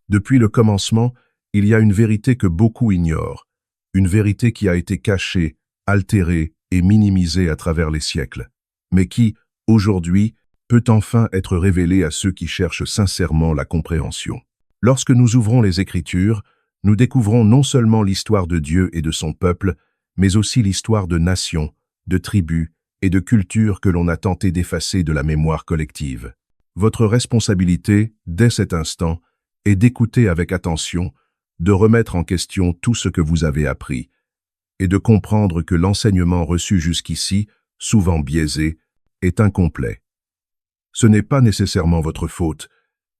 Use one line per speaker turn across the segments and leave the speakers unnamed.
Depuis le commencement, il y a une vérité que beaucoup ignorent, une vérité qui a été cachée, altérée et minimisée à travers les siècles, mais qui, aujourd'hui, peut enfin être révélée à ceux qui cherchent sincèrement la compréhension. Lorsque nous ouvrons les Écritures, nous découvrons non seulement l'histoire de Dieu et de son peuple, mais aussi l'histoire de nations, de tribus et de cultures que l'on a tenté d'effacer de la mémoire collective. Votre responsabilité, dès cet instant, est d'écouter avec attention, de remettre en question tout ce que vous avez appris, et de comprendre que l'enseignement reçu jusqu'ici, souvent biaisé, est incomplet. Ce n'est pas nécessairement votre faute,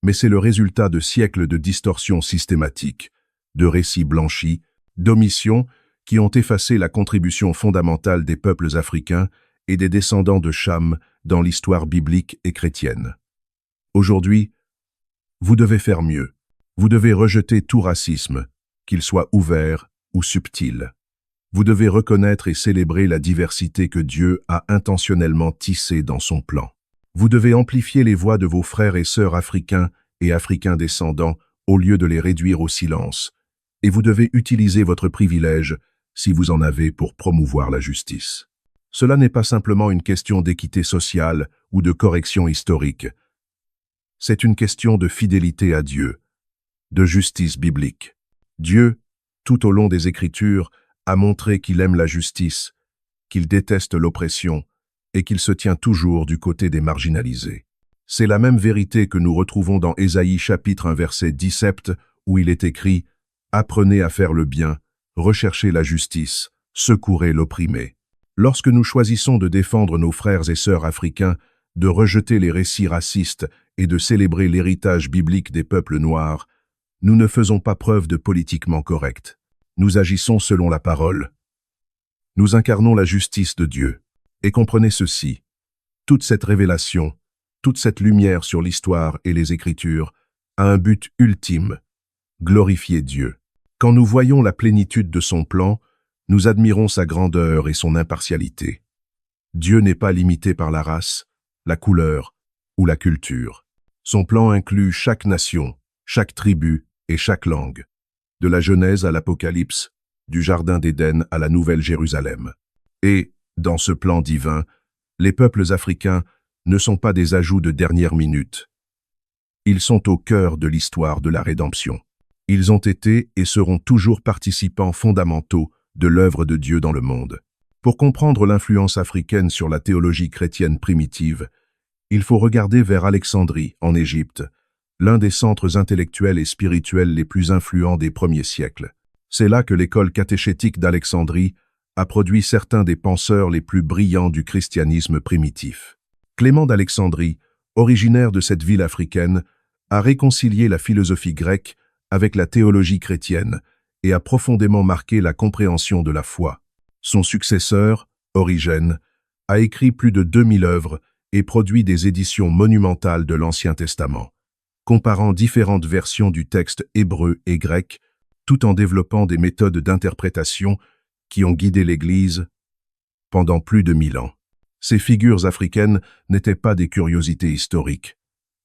mais c'est le résultat de siècles de distorsions systématiques, de récits blanchis, d'omissions qui ont effacé la contribution fondamentale des peuples africains et des descendants de Cham dans l'histoire biblique et chrétienne. Aujourd'hui, vous devez faire mieux. Vous devez rejeter tout racisme, qu'il soit ouvert ou subtil. Vous devez reconnaître et célébrer la diversité que Dieu a intentionnellement tissée dans son plan. Vous devez amplifier les voix de vos frères et sœurs africains et africains descendants au lieu de les réduire au silence. Et vous devez utiliser votre privilège, si vous en avez, pour promouvoir la justice. Cela n'est pas simplement une question d'équité sociale ou de correction historique. C'est une question de fidélité à Dieu, de justice biblique. Dieu, tout au long des Écritures, a montré qu'il aime la justice, qu'il déteste l'oppression et qu'il se tient toujours du côté des marginalisés. C'est la même vérité que nous retrouvons dans Ésaïe chapitre 1 verset 17 où il est écrit « Apprenez à faire le bien, recherchez la justice, secourez l'opprimé ». Lorsque nous choisissons de défendre nos frères et sœurs africains, de rejeter les récits racistes et de célébrer l'héritage biblique des peuples noirs, nous ne faisons pas preuve de politiquement correct. Nous agissons selon la parole. Nous incarnons la justice de Dieu. Et comprenez ceci, toute cette révélation, toute cette lumière sur l'histoire et les Écritures a un but ultime, glorifier Dieu. Quand nous voyons la plénitude de son plan, nous admirons sa grandeur et son impartialité. Dieu n'est pas limité par la race, la couleur ou la culture. Son plan inclut chaque nation, chaque tribu et chaque langue, de la Genèse à l'Apocalypse, du Jardin d'Éden à la Nouvelle Jérusalem. Et, dans ce plan divin, les peuples africains ne sont pas des ajouts de dernière minute. Ils sont au cœur de l'histoire de la rédemption. Ils ont été et seront toujours participants fondamentaux de l'œuvre de Dieu dans le monde. Pour comprendre l'influence africaine sur la théologie chrétienne primitive, il faut regarder vers Alexandrie, en Égypte, l'un des centres intellectuels et spirituels les plus influents des premiers siècles. C'est là que l'école catéchétique d'Alexandrie a produit certains des penseurs les plus brillants du christianisme primitif. Clément d'Alexandrie, originaire de cette ville africaine, a réconcilié la philosophie grecque avec la théologie chrétienne et a profondément marqué la compréhension de la foi. Son successeur, Origène, a écrit plus de 2000 œuvres et produit des éditions monumentales de l'Ancien Testament, comparant différentes versions du texte hébreu et grec, tout en développant des méthodes d'interprétation qui ont guidé l'Église pendant plus de 1000 ans. Ces figures africaines n'étaient pas des curiosités historiques.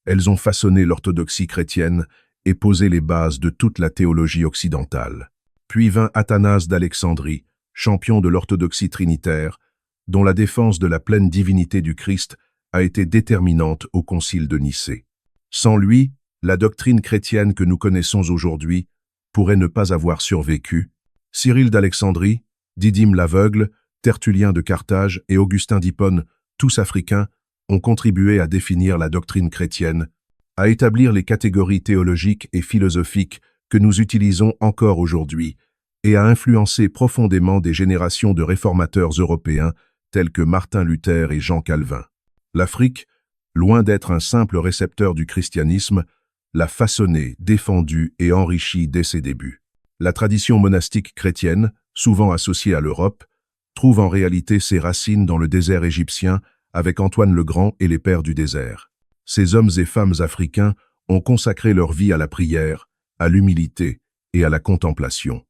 Elles ont façonné l'orthodoxie chrétienne et posé les bases de toute la théologie occidentale. Puis vint Athanase d'Alexandrie, champion de l'orthodoxie trinitaire, dont la défense de la pleine divinité du Christ a été déterminante au Concile de Nicée. Sans lui, la doctrine chrétienne que nous connaissons aujourd'hui pourrait ne pas avoir survécu. Cyril d'Alexandrie, Didyme l'aveugle, Tertullien de Carthage et Augustin d'Hippone, tous africains, ont contribué à définir la doctrine chrétienne, à établir les catégories théologiques et philosophiques que nous utilisons encore aujourd'hui, et à influencer profondément des générations de réformateurs européens tels que Martin Luther et Jean Calvin. L'Afrique, loin d'être un simple récepteur du christianisme, l'a façonné, défendu et enrichi dès ses débuts. La tradition monastique chrétienne, souvent associée à l'Europe, trouve en réalité ses racines dans le désert égyptien avec Antoine le Grand et les Pères du désert. Ces hommes et femmes africains ont consacré leur vie à la prière, à l'humilité et à la contemplation,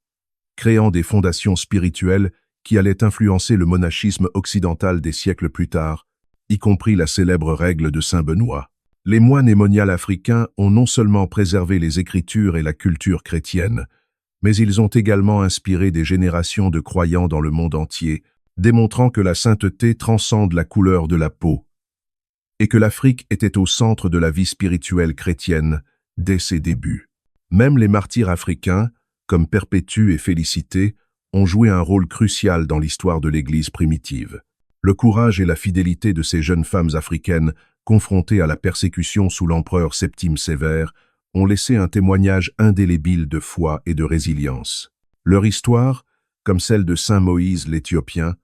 créant des fondations spirituelles qui allaient influencer le monachisme occidental des siècles plus tard, y compris la célèbre règle de Saint Benoît. Les moines et moniales africains ont non seulement préservé les écritures et la culture chrétienne, mais ils ont également inspiré des générations de croyants dans le monde entier, démontrant que la sainteté transcende la couleur de la peau, et que l'Afrique était au centre de la vie spirituelle chrétienne dès ses débuts. Même les martyrs africains, comme Perpétue et Félicité, ont joué un rôle crucial dans l'histoire de l'Église primitive. Le courage et la fidélité de ces jeunes femmes africaines, confrontées à la persécution sous l'empereur Septime Sévère, ont laissé un témoignage indélébile de foi et de résilience. Leur histoire, comme celle de Saint Moïse l'Éthiopien,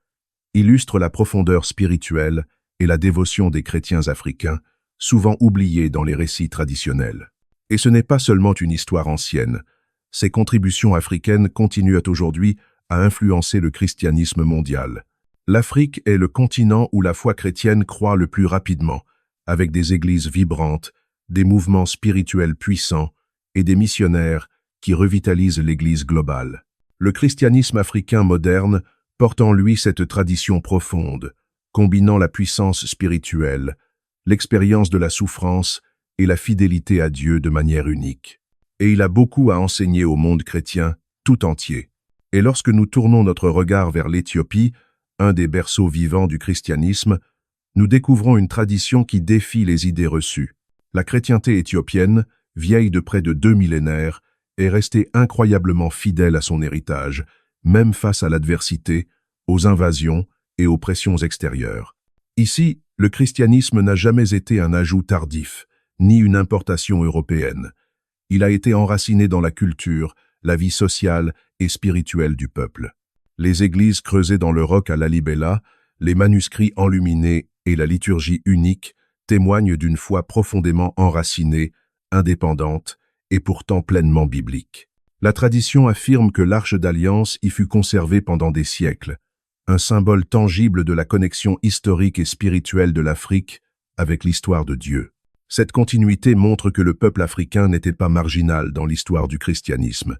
illustre la profondeur spirituelle et la dévotion des chrétiens africains, souvent oubliés dans les récits traditionnels. Et ce n'est pas seulement une histoire ancienne. Ces contributions africaines continuent aujourd'hui à influencer le christianisme mondial. L'Afrique est le continent où la foi chrétienne croît le plus rapidement, avec des églises vibrantes, des mouvements spirituels puissants et des missionnaires qui revitalisent l'Église globale. Le christianisme africain moderne porte en lui cette tradition profonde, combinant la puissance spirituelle, l'expérience de la souffrance et la fidélité à Dieu de manière unique. Et il a beaucoup à enseigner au monde chrétien tout entier. Et lorsque nous tournons notre regard vers l'Éthiopie, un des berceaux vivants du christianisme, nous découvrons une tradition qui défie les idées reçues. La chrétienté éthiopienne, vieille de près de 2 millénaires, est restée incroyablement fidèle à son héritage, même face à l'adversité, aux invasions et aux pressions extérieures. Ici, le christianisme n'a jamais été un ajout tardif, ni une importation européenne. Il a été enraciné dans la culture, la vie sociale et spirituelle du peuple. Les églises creusées dans le roc à Lalibela, les manuscrits enluminés et la liturgie unique témoignent d'une foi profondément enracinée, indépendante et pourtant pleinement biblique. La tradition affirme que l'Arche d'Alliance y fut conservée pendant des siècles, un symbole tangible de la connexion historique et spirituelle de l'Afrique avec l'histoire de Dieu. Cette continuité montre que le peuple africain n'était pas marginal dans l'histoire du christianisme.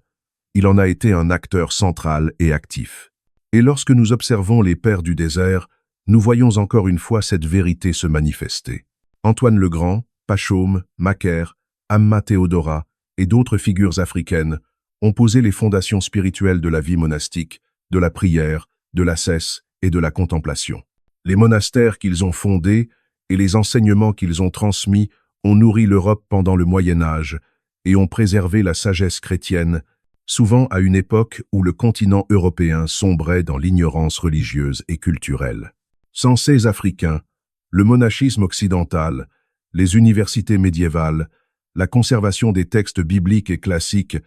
Il en a été un acteur central et actif. Et lorsque nous observons les pères du désert, nous voyons encore une fois cette vérité se manifester. Antoine le Grand, Pachaume, Macaire, Amma Théodora et d'autres figures africaines ont posé les fondations spirituelles de la vie monastique, de la prière, de l'ascèse et de la contemplation. Les monastères qu'ils ont fondés et les enseignements qu'ils ont transmis ont nourri l'Europe pendant le Moyen Âge et ont préservé la sagesse chrétienne, souvent à une époque où le continent européen sombrait dans l'ignorance religieuse et culturelle. Sans ces Africains, le monachisme occidental, les universités médiévales, la conservation des textes bibliques et classiques,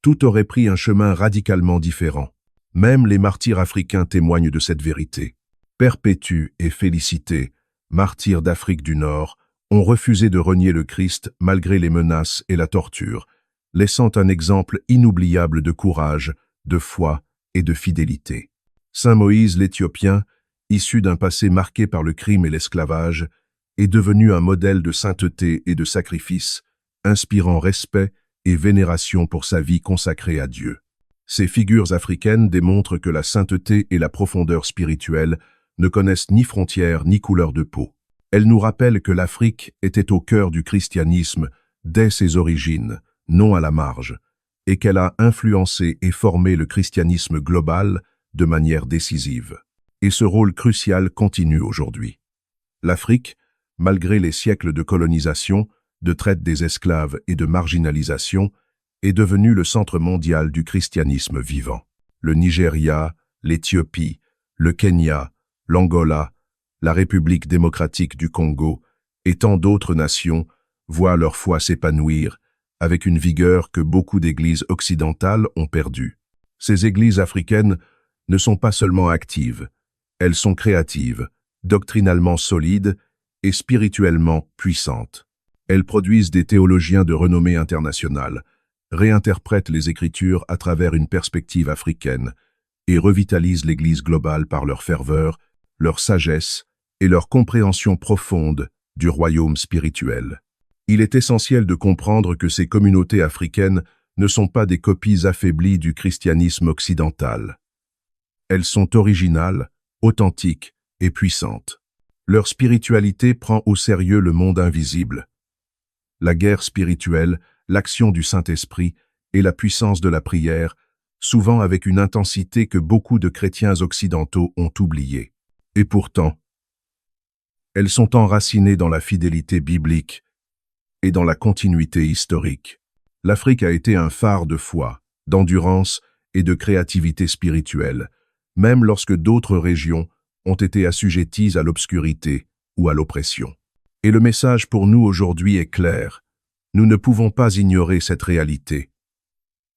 tout aurait pris un chemin radicalement différent. Même les martyrs africains témoignent de cette vérité. Perpétue et Félicité, martyrs d'Afrique du Nord, ont refusé de renier le Christ malgré les menaces et la torture, laissant un exemple inoubliable de courage, de foi et de fidélité. Saint Moïse l'Éthiopien, issu d'un passé marqué par le crime et l'esclavage, est devenu un modèle de sainteté et de sacrifice, inspirant respect et vénération pour sa vie consacrée à Dieu. Ces figures africaines démontrent que la sainteté et la profondeur spirituelle ne connaissent ni frontières ni couleur de peau. Elles nous rappellent que l'Afrique était au cœur du christianisme dès ses origines, non à la marge, et qu'elle a influencé et formé le christianisme global de manière décisive. Et ce rôle crucial continue aujourd'hui. L'Afrique, malgré les siècles de colonisation, de traite des esclaves et de marginalisation, est devenue le centre mondial du christianisme vivant. Le Nigeria, l'Éthiopie, le Kenya, l'Angola, la République démocratique du Congo et tant d'autres nations voient leur foi s'épanouir avec une vigueur que beaucoup d'églises occidentales ont perdue. Ces églises africaines ne sont pas seulement actives, elles sont créatives, doctrinalement solides et spirituellement puissantes. Elles produisent des théologiens de renommée internationale, réinterprètent les Écritures à travers une perspective africaine et revitalisent l'Église globale par leur ferveur, leur sagesse et leur compréhension profonde du royaume spirituel. Il est essentiel de comprendre que ces communautés africaines ne sont pas des copies affaiblies du christianisme occidental. Elles sont originales, authentiques et puissantes. Leur spiritualité prend au sérieux le monde invisible, la guerre spirituelle, l'action du Saint-Esprit et la puissance de la prière, souvent avec une intensité que beaucoup de chrétiens occidentaux ont oubliée. Et pourtant, elles sont enracinées dans la fidélité biblique et dans la continuité historique. L'Afrique a été un phare de foi, d'endurance et de créativité spirituelle, même lorsque d'autres régions ont été assujetties à l'obscurité ou à l'oppression. Et le message pour nous aujourd'hui est clair. Nous ne pouvons pas ignorer cette réalité.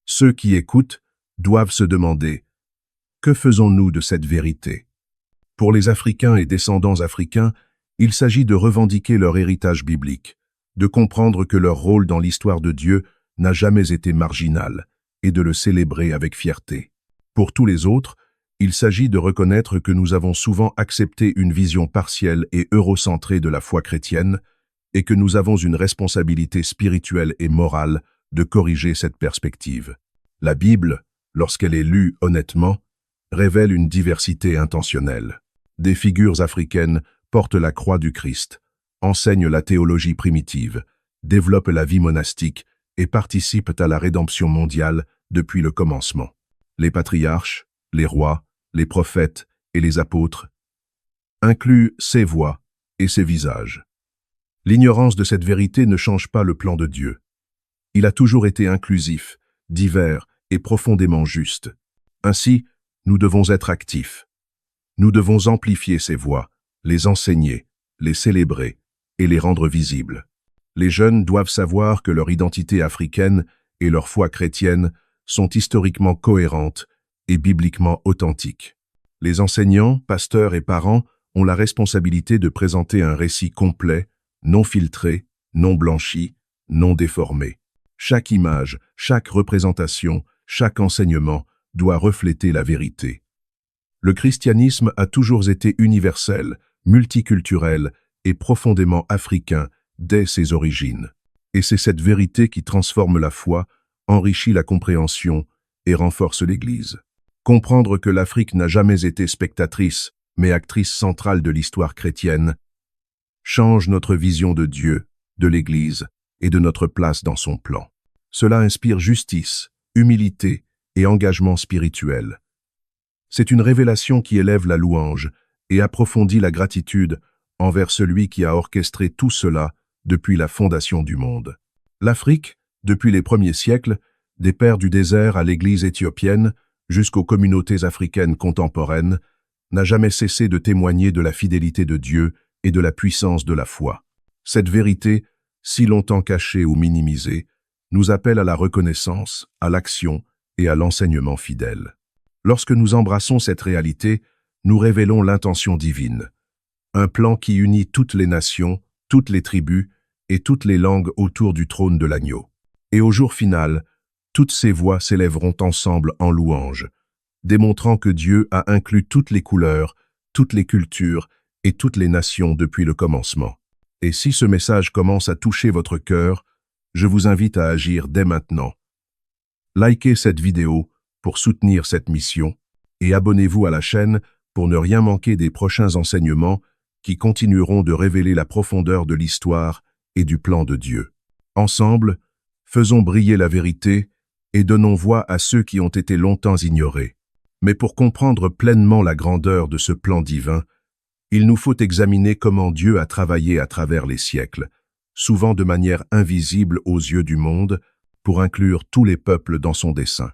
Ceux qui écoutent doivent se demander « Que faisons-nous de cette vérité ?» Pour les Africains et descendants africains, il s'agit de revendiquer leur héritage biblique, de comprendre que leur rôle dans l'histoire de Dieu n'a jamais été marginal et de le célébrer avec fierté. Pour tous les autres, il s'agit de reconnaître que nous avons souvent accepté une vision partielle et eurocentrée de la foi chrétienne et que nous avons une responsabilité spirituelle et morale de corriger cette perspective. La Bible, lorsqu'elle est lue honnêtement, révèle une diversité intentionnelle. Des figures africaines portent la croix du Christ, enseignent la théologie primitive, développent la vie monastique et participent à la rédemption mondiale depuis le commencement. Les patriarches, les rois, les prophètes et les apôtres incluent ces voix et ces visages. L'ignorance de cette vérité ne change pas le plan de Dieu. Il a toujours été inclusif, divers et profondément juste. Ainsi, nous devons être actifs. Nous devons amplifier ces voix, les enseigner, les célébrer et les rendre visibles. Les jeunes doivent savoir que leur identité africaine et leur foi chrétienne sont historiquement cohérentes et bibliquement authentiques. Les enseignants, pasteurs et parents ont la responsabilité de présenter un récit complet, non filtré, non blanchi, non déformé. Chaque image, chaque représentation, chaque enseignement doit refléter la vérité. Le christianisme a toujours été universel, multiculturel et profondément africain dès ses origines. Et c'est cette vérité qui transforme la foi, enrichit la compréhension et renforce l'Église. Comprendre que l'Afrique n'a jamais été spectatrice, mais actrice centrale de l'histoire chrétienne, change notre vision de Dieu, de l'Église et de notre place dans son plan. Cela inspire justice, humilité et engagement spirituel. C'est une révélation qui élève la louange et approfondit la gratitude envers celui qui a orchestré tout cela depuis la fondation du monde. L'Afrique, depuis les premiers siècles, des pères du désert à l'Église éthiopienne jusqu'aux communautés africaines contemporaines, n'a jamais cessé de témoigner de la fidélité de Dieu et de la puissance de la foi. Cette vérité, si longtemps cachée ou minimisée, nous appelle à la reconnaissance, à l'action et à l'enseignement fidèle. Lorsque nous embrassons cette réalité, nous révélons l'intention divine. Un plan qui unit toutes les nations, toutes les tribus et toutes les langues autour du trône de l'agneau. Et au jour final, toutes ces voix s'élèveront ensemble en louange, démontrant que Dieu a inclus toutes les couleurs, toutes les cultures et toutes les nations depuis le commencement. Et si ce message commence à toucher votre cœur, je vous invite à agir dès maintenant. Likez cette vidéo pour soutenir cette mission et abonnez-vous à la chaîne pour ne rien manquer des prochains enseignements qui continueront de révéler la profondeur de l'histoire et du plan de Dieu. Ensemble, faisons briller la vérité et donnons voix à ceux qui ont été longtemps ignorés. Mais pour comprendre pleinement la grandeur de ce plan divin, il nous faut examiner comment Dieu a travaillé à travers les siècles, souvent de manière invisible aux yeux du monde, pour inclure tous les peuples dans son dessein.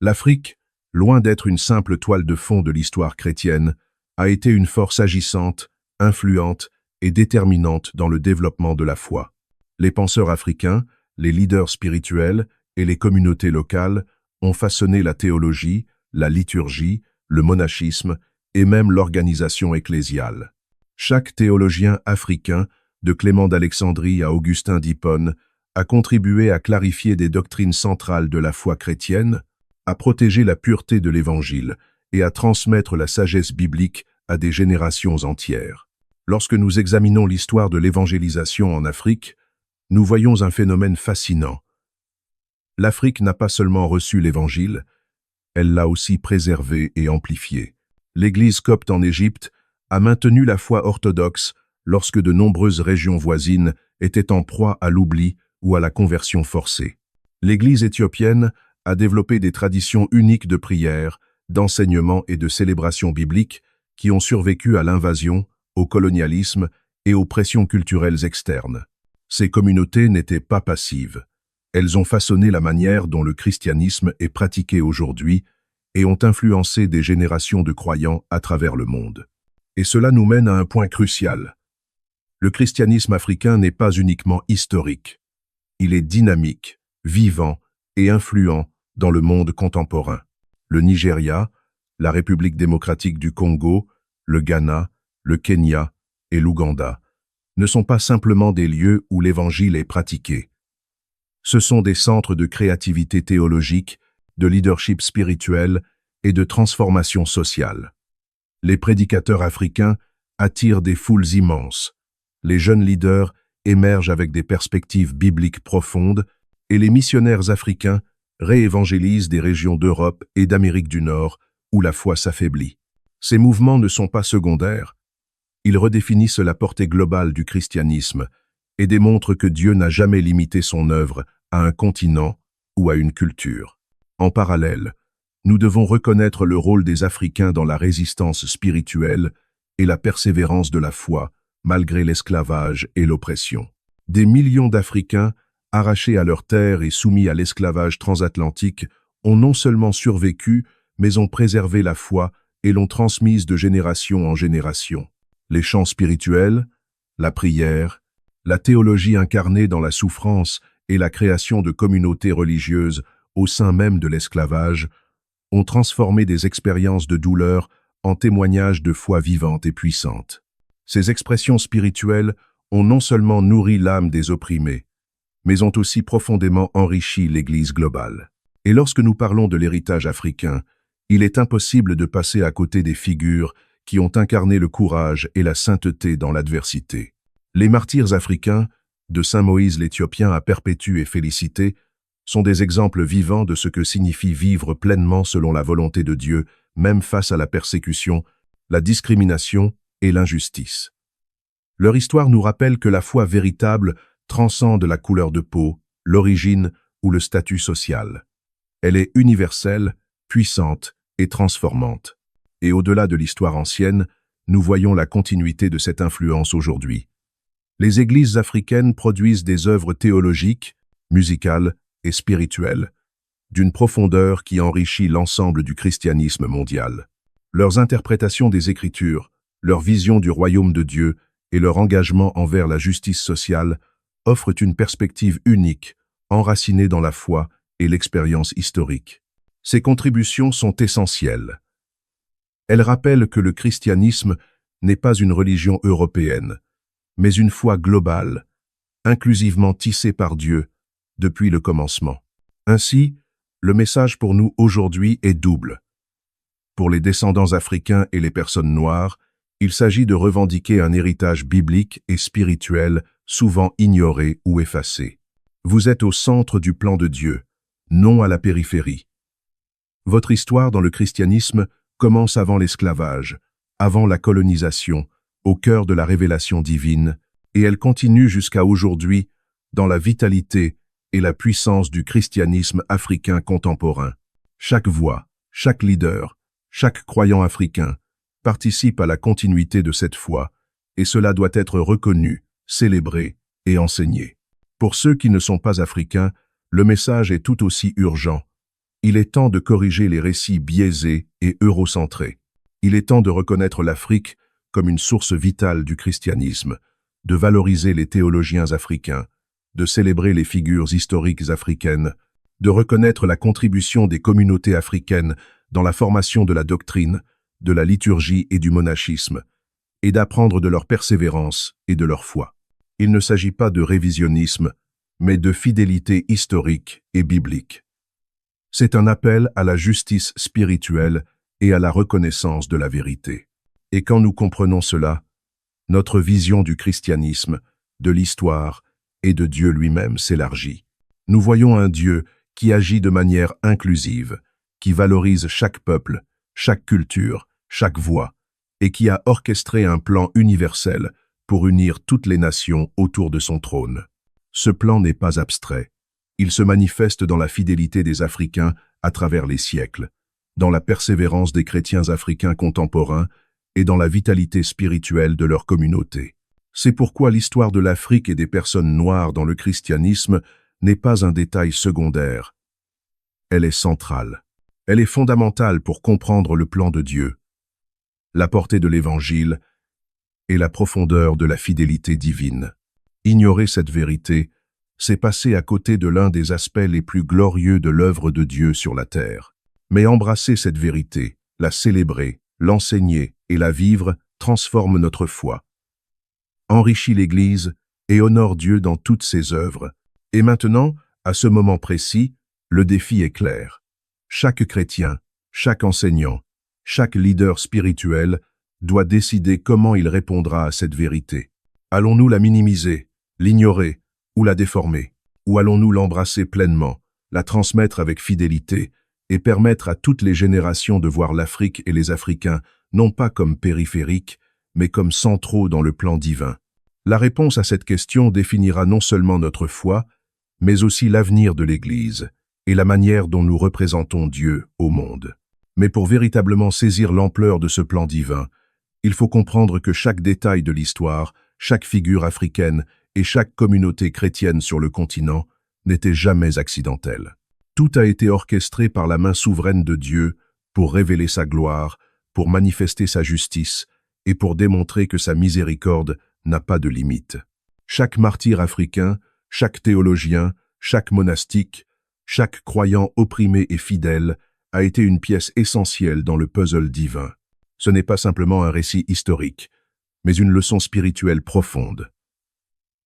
L'Afrique, loin d'être une simple toile de fond de l'histoire chrétienne, a été une force agissante, influente et déterminante dans le développement de la foi. Les penseurs africains, les leaders spirituels et les communautés locales ont façonné la théologie, la liturgie, le monachisme et même l'organisation ecclésiale. Chaque théologien africain, de Clément d'Alexandrie à Augustin d'Hippone, a contribué à clarifier des doctrines centrales de la foi chrétienne, à protéger la pureté de l'Évangile et à transmettre la sagesse biblique à des générations entières. Lorsque nous examinons l'histoire de l'évangélisation en Afrique, nous voyons un phénomène fascinant. L'Afrique n'a pas seulement reçu l'Évangile, elle l'a aussi préservé et amplifié. L'Église copte en Égypte a maintenu la foi orthodoxe lorsque de nombreuses régions voisines étaient en proie à l'oubli ou à la conversion forcée. L'Église éthiopienne a développé des traditions uniques de prière, d'enseignement et de célébration biblique qui ont survécu à l'invasion, au colonialisme et aux pressions culturelles externes. Ces communautés n'étaient pas passives. Elles ont façonné la manière dont le christianisme est pratiqué aujourd'hui et ont influencé des générations de croyants à travers le monde. Et cela nous mène à un point crucial. Le christianisme africain n'est pas uniquement historique. Il est dynamique, vivant et influent dans le monde contemporain. Le Nigeria, la République démocratique du Congo, le Ghana, le Kenya et l'Ouganda ne sont pas simplement des lieux où l'évangile est pratiqué. Ce sont des centres de créativité théologique, de leadership spirituel et de transformation sociale. Les prédicateurs africains attirent des foules immenses. Les jeunes leaders émergent avec des perspectives bibliques profondes et les missionnaires africains réévangélisent des régions d'Europe et d'Amérique du Nord où la foi s'affaiblit. Ces mouvements ne sont pas secondaires. Ils redéfinissent la portée globale du christianisme et démontrent que Dieu n'a jamais limité son œuvre à un continent ou à une culture. En parallèle, nous devons reconnaître le rôle des Africains dans la résistance spirituelle et la persévérance de la foi, malgré l'esclavage et l'oppression. Des millions d'Africains, arrachés à leurs terres et soumis à l'esclavage transatlantique, ont non seulement survécu, mais ont préservé la foi et l'ont transmise de génération en génération. Les chants spirituels, la prière, la théologie incarnée dans la souffrance et la création de communautés religieuses au sein même de l'esclavage ont transformé des expériences de douleur en témoignages de foi vivante et puissante. Ces expressions spirituelles ont non seulement nourri l'âme des opprimés, mais ont aussi profondément enrichi l'Église globale. Et lorsque nous parlons de l'héritage africain, il est impossible de passer à côté des figures qui ont incarné le courage et la sainteté dans l'adversité. Les martyrs africains, de Saint Moïse l'Éthiopien à Perpétue et Félicité, sont des exemples vivants de ce que signifie vivre pleinement selon la volonté de Dieu, même face à la persécution, la discrimination et l'injustice. Leur histoire nous rappelle que la foi véritable transcende la couleur de peau, l'origine ou le statut social. Elle est universelle, puissante et transformante. Et au-delà de l'histoire ancienne, nous voyons la continuité de cette influence aujourd'hui. Les églises africaines produisent des œuvres théologiques, musicales et spirituelles, d'une profondeur qui enrichit l'ensemble du christianisme mondial. Leurs interprétations des Écritures, leur vision du royaume de Dieu et leur engagement envers la justice sociale offrent une perspective unique, enracinée dans la foi et l'expérience historique. Ces contributions sont essentielles. Elles rappellent que le christianisme n'est pas une religion européenne, mais une foi globale, inclusivement tissée par Dieu depuis le commencement. Ainsi, le message pour nous aujourd'hui est double. Pour les descendants africains et les personnes noires, il s'agit de revendiquer un héritage biblique et spirituel souvent ignoré ou effacé. Vous êtes au centre du plan de Dieu, non à la périphérie. Votre histoire dans le christianisme commence avant l'esclavage, avant la colonisation, au cœur de la révélation divine, et elle continue jusqu'à aujourd'hui dans la vitalité et la puissance du christianisme africain contemporain. Chaque voix, chaque leader, chaque croyant africain participe à la continuité de cette foi, et cela doit être reconnu, célébré et enseigné. Pour ceux qui ne sont pas africains, le message est tout aussi urgent. Il est temps de corriger les récits biaisés et eurocentrés. Il est temps de reconnaître l'Afrique comme une source vitale du christianisme, de valoriser les théologiens africains, de célébrer les figures historiques africaines, de reconnaître la contribution des communautés africaines dans la formation de la doctrine, de la liturgie et du monachisme, et d'apprendre de leur persévérance et de leur foi. Il ne s'agit pas de révisionnisme, mais de fidélité historique et biblique. C'est un appel à la justice spirituelle et à la reconnaissance de la vérité. Et quand nous comprenons cela, notre vision du christianisme, de l'histoire et de Dieu lui-même s'élargit. Nous voyons un Dieu qui agit de manière inclusive, qui valorise chaque peuple, chaque culture, chaque voix, et qui a orchestré un plan universel pour unir toutes les nations autour de son trône. Ce plan n'est pas abstrait. Il se manifeste dans la fidélité des Africains à travers les siècles, dans la persévérance des chrétiens africains contemporains et dans la vitalité spirituelle de leur communauté. C'est pourquoi l'histoire de l'Afrique et des personnes noires dans le christianisme n'est pas un détail secondaire. Elle est centrale. Elle est fondamentale pour comprendre le plan de Dieu, la portée de l'Évangile et la profondeur de la fidélité divine. Ignorer cette vérité, c'est passer à côté de l'un des aspects les plus glorieux de l'œuvre de Dieu sur la terre. Mais embrasser cette vérité, la célébrer, l'enseigner et la vivre transforme notre foi, enrichit l'Église et honore Dieu dans toutes ses œuvres. Et maintenant, à ce moment précis, le défi est clair. Chaque chrétien, chaque enseignant, chaque leader spirituel doit décider comment il répondra à cette vérité. Allons-nous la minimiser, l'ignorer ou la déformer? Ou allons-nous l'embrasser pleinement, la transmettre avec fidélité et permettre à toutes les générations de voir l'Afrique et les Africains non pas comme périphériques, mais comme centraux dans le plan divin? La réponse à cette question définira non seulement notre foi, mais aussi l'avenir de l'Église et la manière dont nous représentons Dieu au monde. Mais pour véritablement saisir l'ampleur de ce plan divin, il faut comprendre que chaque détail de l'histoire, chaque figure africaine et chaque communauté chrétienne sur le continent n'était jamais accidentelle. Tout a été orchestré par la main souveraine de Dieu pour révéler sa gloire, pour manifester sa justice et pour démontrer que sa miséricorde n'a pas de limite. Chaque martyr africain, chaque théologien, chaque monastique, chaque croyant opprimé et fidèle a été une pièce essentielle dans le puzzle divin. Ce n'est pas simplement un récit historique, mais une leçon spirituelle profonde.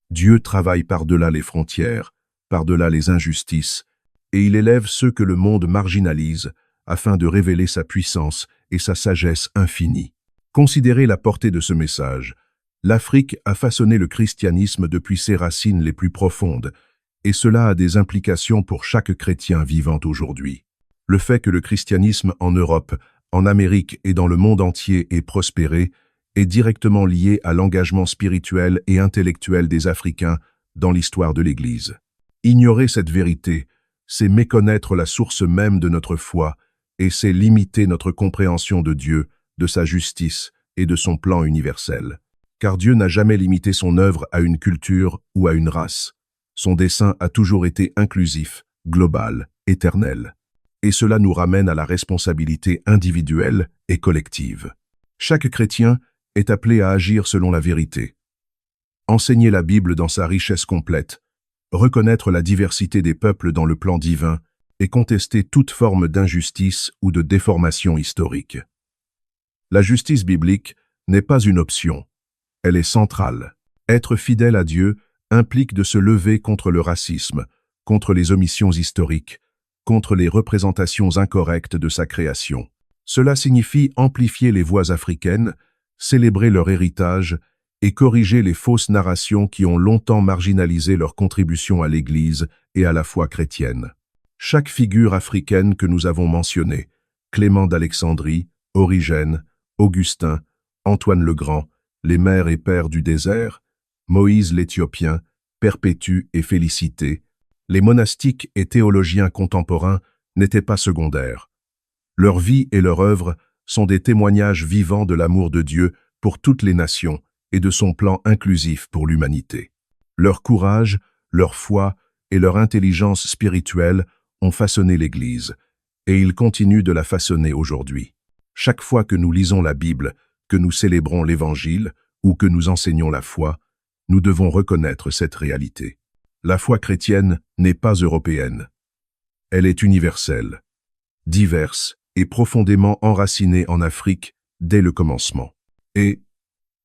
Dieu travaille par-delà les frontières, par-delà les injustices, et il élève ceux que le monde marginalise afin de révéler sa puissance et sa sagesse infinie. Considérez la portée de ce message. L'Afrique a façonné le christianisme depuis ses racines les plus profondes, et cela a des implications pour chaque chrétien vivant aujourd'hui. Le fait que le christianisme en Europe, en Amérique et dans le monde entier ait prospéré est directement lié à l'engagement spirituel et intellectuel des Africains dans l'histoire de l'Église. Ignorer cette vérité, c'est méconnaître la source même de notre foi et c'est limiter notre compréhension de Dieu, de sa justice et de son plan universel. Car Dieu n'a jamais limité son œuvre à une culture ou à une race. Son dessein a toujours été inclusif, global, éternel. Et cela nous ramène à la responsabilité individuelle et collective. Chaque chrétien est appelé à agir selon la vérité. Enseigner la Bible dans sa richesse complète, reconnaître la diversité des peuples dans le plan divin et contester toute forme d'injustice ou de déformation historique. La justice biblique n'est pas une option, elle est centrale. Être fidèle à Dieu implique de se lever contre le racisme, contre les omissions historiques, contre les représentations incorrectes de sa création. Cela signifie amplifier les voix africaines, célébrer leur héritage et corriger les fausses narrations qui ont longtemps marginalisé leur contribution à l'Église et à la foi chrétienne. Chaque figure africaine que nous avons mentionnée, Clément d'Alexandrie, Origène, Augustin, Antoine le Grand, les mères et pères du désert, Moïse l'Éthiopien, Perpétue et Félicité, les monastiques et théologiens contemporains n'étaient pas secondaires. Leur vie et leur œuvre sont des témoignages vivants de l'amour de Dieu pour toutes les nations et de son plan inclusif pour l'humanité. Leur courage, leur foi et leur intelligence spirituelle ont façonné l'Église, et ils continuent de la façonner aujourd'hui. Chaque fois que nous lisons la Bible, que nous célébrons l'Évangile ou que nous enseignons la foi, nous devons reconnaître cette réalité. La foi chrétienne n'est pas européenne. Elle est universelle, diverse et profondément enracinée en Afrique dès le commencement. Et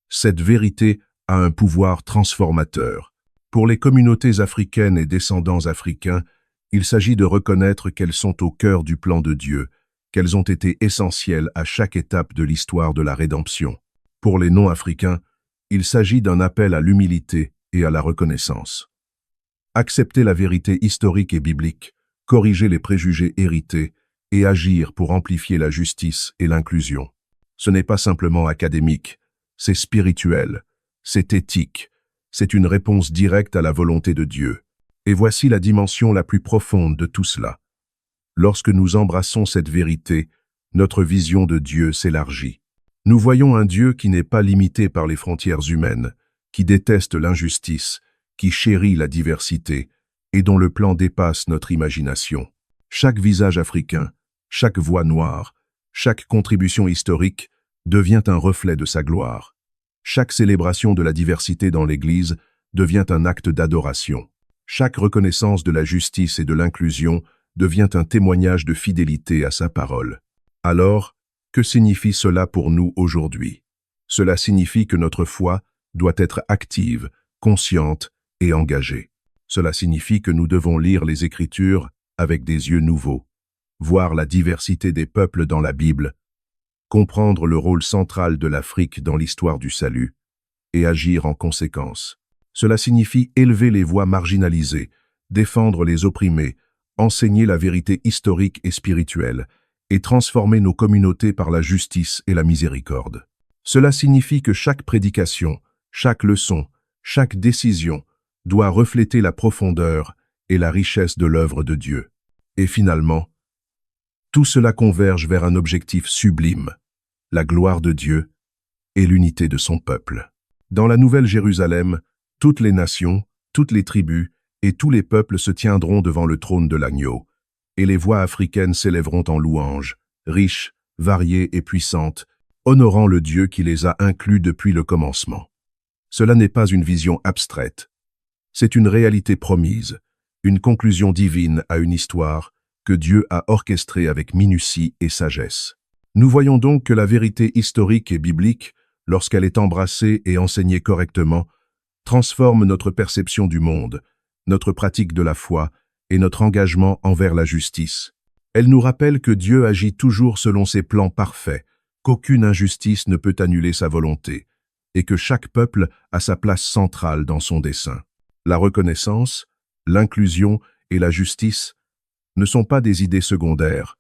cette vérité a un pouvoir transformateur. Pour les communautés africaines et descendants africains, il s'agit de reconnaître qu'elles sont au cœur du plan de Dieu, qu'elles ont été essentielles à chaque étape de l'histoire de la rédemption. Pour les non-africains, il s'agit d'un appel à l'humilité et à la reconnaissance. Accepter la vérité historique et biblique, corriger les préjugés hérités et agir pour amplifier la justice et l'inclusion. Ce n'est pas simplement académique, c'est spirituel, c'est éthique, c'est une réponse directe à la volonté de Dieu. Et voici la dimension la plus profonde de tout cela. Lorsque nous embrassons cette vérité, notre vision de Dieu s'élargit. Nous voyons un Dieu qui n'est pas limité par les frontières humaines, qui déteste l'injustice, qui chérit la diversité, et dont le plan dépasse notre imagination. Chaque visage africain, chaque voix noire, chaque contribution historique devient un reflet de sa gloire. Chaque célébration de la diversité dans l'Église devient un acte d'adoration. Chaque reconnaissance de la justice et de l'inclusion devient un témoignage de fidélité à sa parole. Alors, que signifie cela pour nous aujourd'hui? Cela signifie que notre foi doit être active, consciente et engagée. Cela signifie que nous devons lire les Écritures avec des yeux nouveaux, voir la diversité des peuples dans la Bible, comprendre le rôle central de l'Afrique dans l'histoire du salut, et agir en conséquence. Cela signifie élever les voix marginalisées, défendre les opprimés, enseigner la vérité historique et spirituelle, et transformer nos communautés par la justice et la miséricorde. Cela signifie que chaque prédication, chaque leçon, chaque décision doit refléter la profondeur et la richesse de l'œuvre de Dieu. Et finalement, tout cela converge vers un objectif sublime, la gloire de Dieu et l'unité de son peuple. Dans la Nouvelle Jérusalem, toutes les nations, toutes les tribus et tous les peuples se tiendront devant le trône de l'agneau, et les voix africaines s'élèveront en louanges, riches, variées et puissantes, honorant le Dieu qui les a inclus depuis le commencement. Cela n'est pas une vision abstraite. C'est une réalité promise, une conclusion divine à une histoire que Dieu a orchestrée avec minutie et sagesse. Nous voyons donc que la vérité historique et biblique, lorsqu'elle est embrassée et enseignée correctement, transforme notre perception du monde, notre pratique de la foi et notre engagement envers la justice. Elle nous rappelle que Dieu agit toujours selon ses plans parfaits, qu'aucune injustice ne peut annuler sa volonté, et que chaque peuple a sa place centrale dans son dessein. La reconnaissance, l'inclusion et la justice ne sont pas des idées secondaires.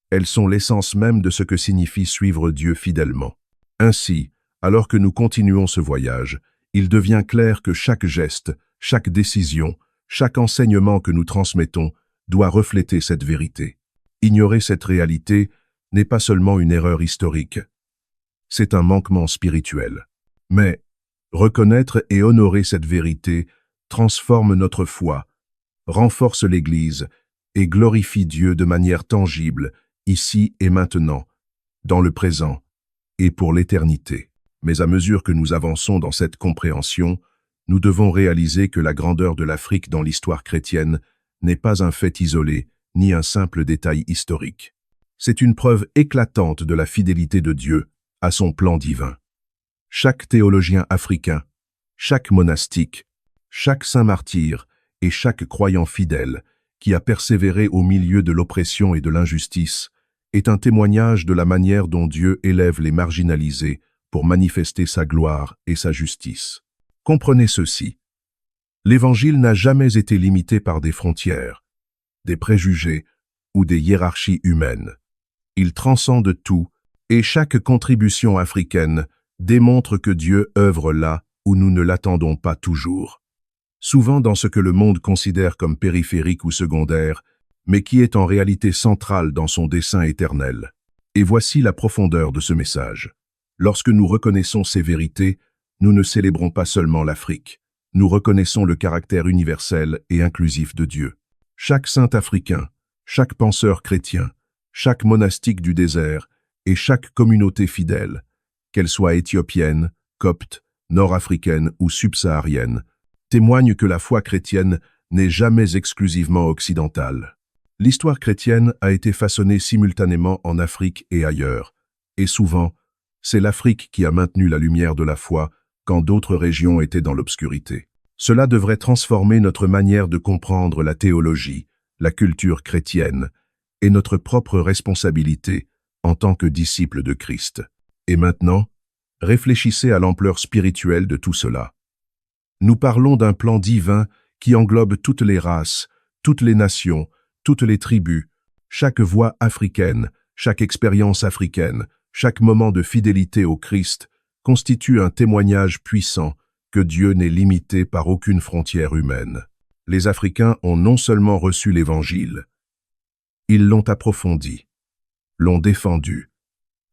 Elles sont l'essence même de ce que signifie suivre Dieu fidèlement. Ainsi, alors que nous continuons ce voyage, il devient clair que chaque geste, chaque décision, chaque enseignement que nous transmettons doit refléter cette vérité. Ignorer cette réalité n'est pas seulement une erreur historique, c'est un manquement spirituel. Mais reconnaître et honorer cette vérité transforme notre foi, renforce l'Église et glorifie Dieu de manière tangible, ici et maintenant, dans le présent et pour l'éternité. Mais à mesure que nous avançons dans cette compréhension, nous devons réaliser que la grandeur de l'Afrique dans l'histoire chrétienne n'est pas un fait isolé, ni un simple détail historique. C'est une preuve éclatante de la fidélité de Dieu à son plan divin. Chaque théologien africain, chaque monastique, chaque saint martyr et chaque croyant fidèle qui a persévéré au milieu de l'oppression et de l'injustice est un témoignage de la manière dont Dieu élève les marginalisés pour manifester sa gloire et sa justice. Comprenez ceci. L'Évangile n'a jamais été limité par des frontières, des préjugés ou des hiérarchies humaines. Il transcende tout et chaque contribution africaine démontre que Dieu œuvre là où nous ne l'attendons pas toujours. Souvent dans ce que le monde considère comme périphérique ou secondaire, mais qui est en réalité central dans son dessein éternel. Et voici la profondeur de ce message. Lorsque nous reconnaissons ces vérités, nous ne célébrons pas seulement l'Afrique. Nous reconnaissons le caractère universel et inclusif de Dieu. Chaque saint africain, chaque penseur chrétien, chaque monastique du désert et chaque communauté fidèle, qu'elle soit éthiopienne, copte, nord-africaine ou subsaharienne, témoigne que la foi chrétienne n'est jamais exclusivement occidentale. L'histoire chrétienne a été façonnée simultanément en Afrique et ailleurs, et souvent, c'est l'Afrique qui a maintenu la lumière de la foi quand d'autres régions étaient dans l'obscurité. Cela devrait transformer notre manière de comprendre la théologie, la culture chrétienne et notre propre responsabilité en tant que disciples de Christ. Et maintenant, réfléchissez à l'ampleur spirituelle de tout cela. Nous parlons d'un plan divin qui englobe toutes les races, toutes les nations, toutes les tribus, chaque voix africaine, chaque expérience africaine, chaque moment de fidélité au Christ constitue un témoignage puissant que Dieu n'est limité par aucune frontière humaine. Les Africains ont non seulement reçu l'Évangile, ils l'ont approfondi, l'ont défendu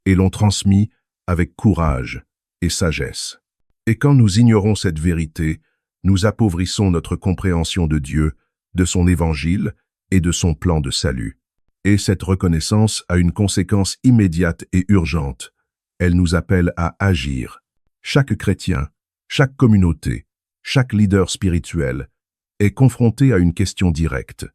et l'ont transmis avec courage et sagesse. Et quand nous ignorons cette vérité, nous appauvrissons notre compréhension de Dieu, de son Évangile et de son plan de salut. Et cette reconnaissance a une conséquence immédiate et urgente. Elle nous appelle à agir. Chaque chrétien, chaque communauté, chaque leader spirituel est confronté à une question directe.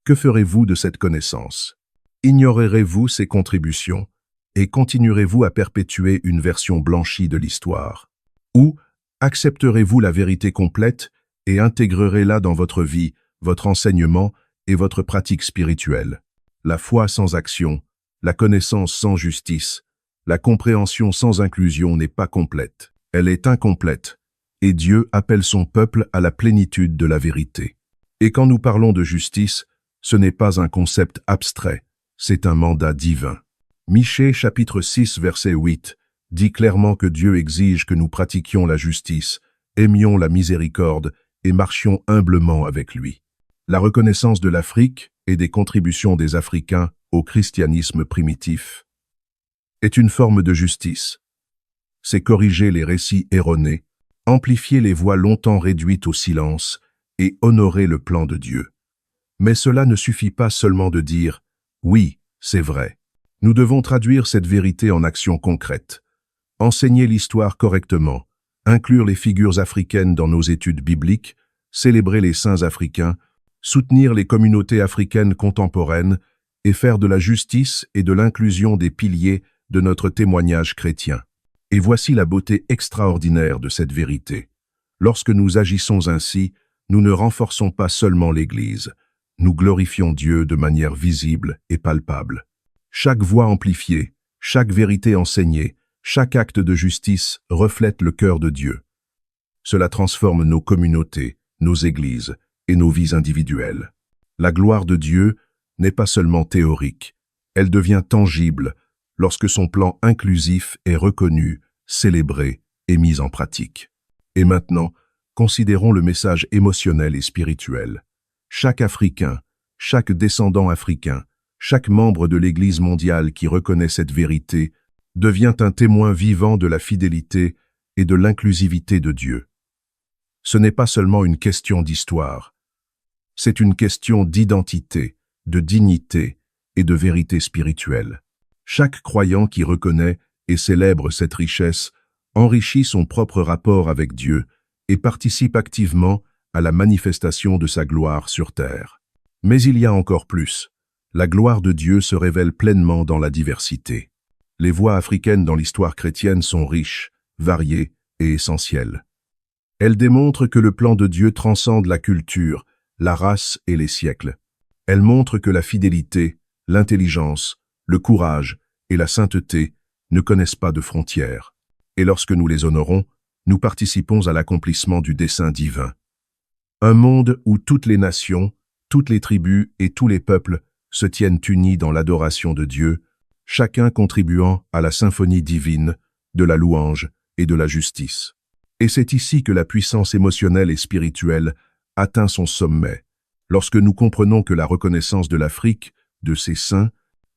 Que ferez-vous de cette connaissance? Ignorerez-vous ses contributions et continuerez-vous à perpétuer une version blanchie de l'histoire? Ou accepterez-vous la vérité complète et intégrerez-la dans votre vie, votre enseignement et votre pratique spirituelle? La foi sans action, la connaissance sans justice, la compréhension sans inclusion n'est pas complète. Elle est incomplète, et Dieu appelle son peuple à la plénitude de la vérité. Et quand nous parlons de justice, ce n'est pas un concept abstrait, c'est un mandat divin. Michée chapitre 6 verset 8 dit clairement que Dieu exige que nous pratiquions la justice, aimions la miséricorde et marchions humblement avec lui. La reconnaissance de l'Afrique et des contributions des Africains au christianisme primitif est une forme de justice. C'est corriger les récits erronés, amplifier les voix longtemps réduites au silence et honorer le plan de Dieu. Mais cela ne suffit pas seulement de dire « oui, c'est vrai ». Nous devons traduire cette vérité en actions concrètes, enseigner l'histoire correctement, inclure les figures africaines dans nos études bibliques, célébrer les saints africains, soutenir les communautés africaines contemporaines et faire de la justice et de l'inclusion des piliers de notre témoignage chrétien. Et voici la beauté extraordinaire de cette vérité. Lorsque nous agissons ainsi, nous ne renforçons pas seulement l'Église, nous glorifions Dieu de manière visible et palpable. Chaque voix amplifiée, chaque vérité enseignée, chaque acte de justice reflète le cœur de Dieu. Cela transforme nos communautés, nos églises et nos vies individuelles. La gloire de Dieu n'est pas seulement théorique, elle devient tangible lorsque son plan inclusif est reconnu, célébré et mis en pratique. Et maintenant, considérons le message émotionnel et spirituel. Chaque Africain, chaque descendant africain, chaque membre de l'Église mondiale qui reconnaît cette vérité devient un témoin vivant de la fidélité et de l'inclusivité de Dieu. Ce n'est pas seulement une question d'histoire, c'est une question d'identité, de dignité et de vérité spirituelle. Chaque croyant qui reconnaît et célèbre cette richesse enrichit son propre rapport avec Dieu et participe activement à la manifestation de sa gloire sur terre. Mais il y a encore plus. La gloire de Dieu se révèle pleinement dans la diversité. Les voix africaines dans l'histoire chrétienne sont riches, variées et essentielles. Elles démontrent que le plan de Dieu transcende la culture, la race et les siècles. Elles montrent que la fidélité, l'intelligence, le courage et la sainteté ne connaissent pas de frontières. Et lorsque nous les honorons, nous participons à l'accomplissement du dessein divin. Un monde où toutes les nations, toutes les tribus et tous les peuples se tiennent unis dans l'adoration de Dieu, chacun contribuant à la symphonie divine, de la louange et de la justice. Et c'est ici que la puissance émotionnelle et spirituelle atteint son sommet, lorsque nous comprenons que la reconnaissance de l'Afrique, de ses saints,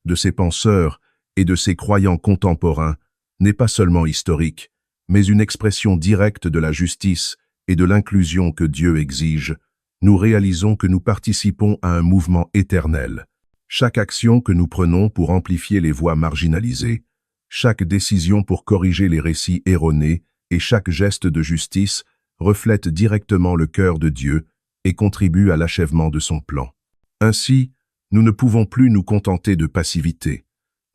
de ses penseurs et de ses croyants contemporains n'est pas seulement historique, mais une expression directe de la justice et de l'inclusion que Dieu exige. Nous réalisons que nous participons à un mouvement éternel. Chaque action que nous prenons pour amplifier les voix marginalisées, chaque décision pour corriger les récits erronés et chaque geste de justice reflète directement le cœur de Dieu et contribue à l'achèvement de son plan. Ainsi, nous ne pouvons plus nous contenter de passivité.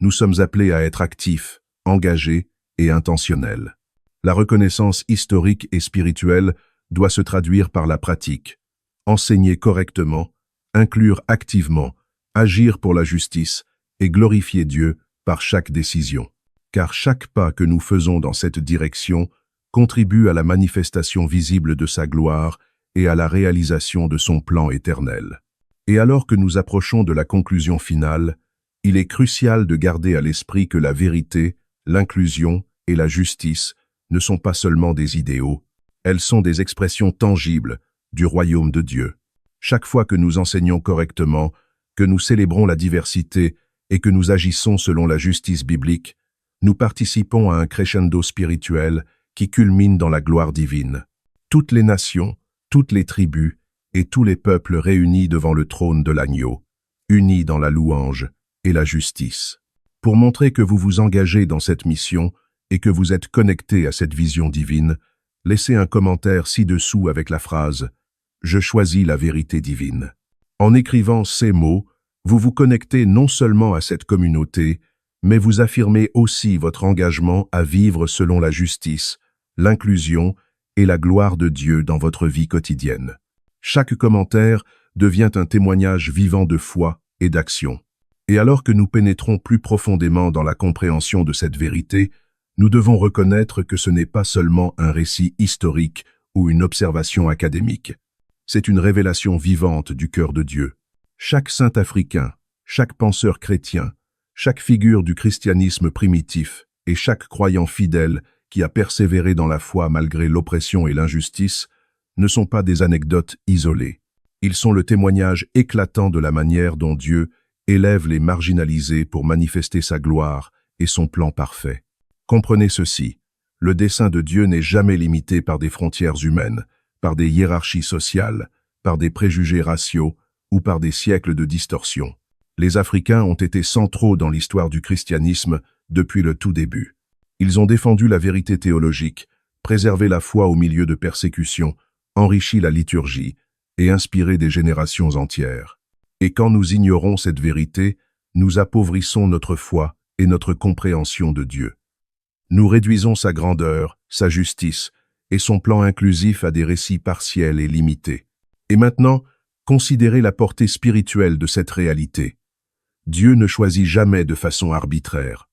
Nous sommes appelés à être actifs, engagés et intentionnels. La reconnaissance historique et spirituelle doit se traduire par la pratique. Enseigner correctement, inclure activement, agir pour la justice et glorifier Dieu par chaque décision. Car chaque pas que nous faisons dans cette direction contribue à la manifestation visible de sa gloire et à la réalisation de son plan éternel. Et alors que nous approchons de la conclusion finale, il est crucial de garder à l'esprit que la vérité, l'inclusion et la justice ne sont pas seulement des idéaux, elles sont des expressions tangibles du royaume de Dieu. Chaque fois que nous enseignons correctement, que nous célébrons la diversité et que nous agissons selon la justice biblique, nous participons à un crescendo spirituel qui culmine dans la gloire divine. Toutes les nations, toutes les tribus et tous les peuples réunis devant le trône de l'agneau, unis dans la louange et la justice. Pour montrer que vous vous engagez dans cette mission et que vous êtes connecté à cette vision divine, laissez un commentaire ci-dessous avec la phrase « Je choisis la vérité divine ». En écrivant ces mots, vous vous connectez non seulement à cette communauté, mais vous affirmez aussi votre engagement à vivre selon la justice, l'inclusion et la gloire de Dieu dans votre vie quotidienne. Chaque commentaire devient un témoignage vivant de foi et d'action. Et alors que nous pénétrons plus profondément dans la compréhension de cette vérité, nous devons reconnaître que ce n'est pas seulement un récit historique ou une observation académique. C'est une révélation vivante du cœur de Dieu. Chaque saint africain, chaque penseur chrétien, chaque figure du christianisme primitif et chaque croyant fidèle qui a persévéré dans la foi malgré l'oppression et l'injustice ne sont pas des anecdotes isolées. Ils sont le témoignage éclatant de la manière dont Dieu élève les marginalisés pour manifester sa gloire et son plan parfait. Comprenez ceci, le dessein de Dieu n'est jamais limité par des frontières humaines, par des hiérarchies sociales, par des préjugés raciaux ou par des siècles de distorsion. Les Africains ont été centraux dans l'histoire du christianisme depuis le tout début. Ils ont défendu la vérité théologique, préservé la foi au milieu de persécutions, enrichi la liturgie et inspiré des générations entières. Et quand nous ignorons cette vérité, nous appauvrissons notre foi et notre compréhension de Dieu. Nous réduisons sa grandeur, sa justice et son plan inclusif à des récits partiels et limités. Et maintenant, considérez la portée spirituelle de cette réalité. Dieu ne choisit jamais de façon arbitraire.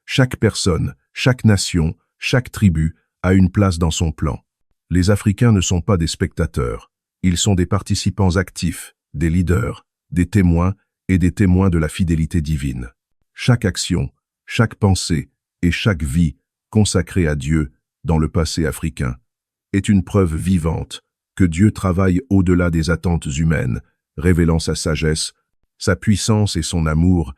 Chaque personne, chaque nation, chaque tribu a une place dans son plan. Les Africains ne sont pas des spectateurs, ils sont des participants actifs, des leaders, des témoins et des témoins de la fidélité divine. Chaque action, chaque pensée et chaque vie consacrée à Dieu dans le passé africain est une preuve vivante que Dieu travaille au-delà des attentes humaines, révélant sa sagesse, sa puissance et son amour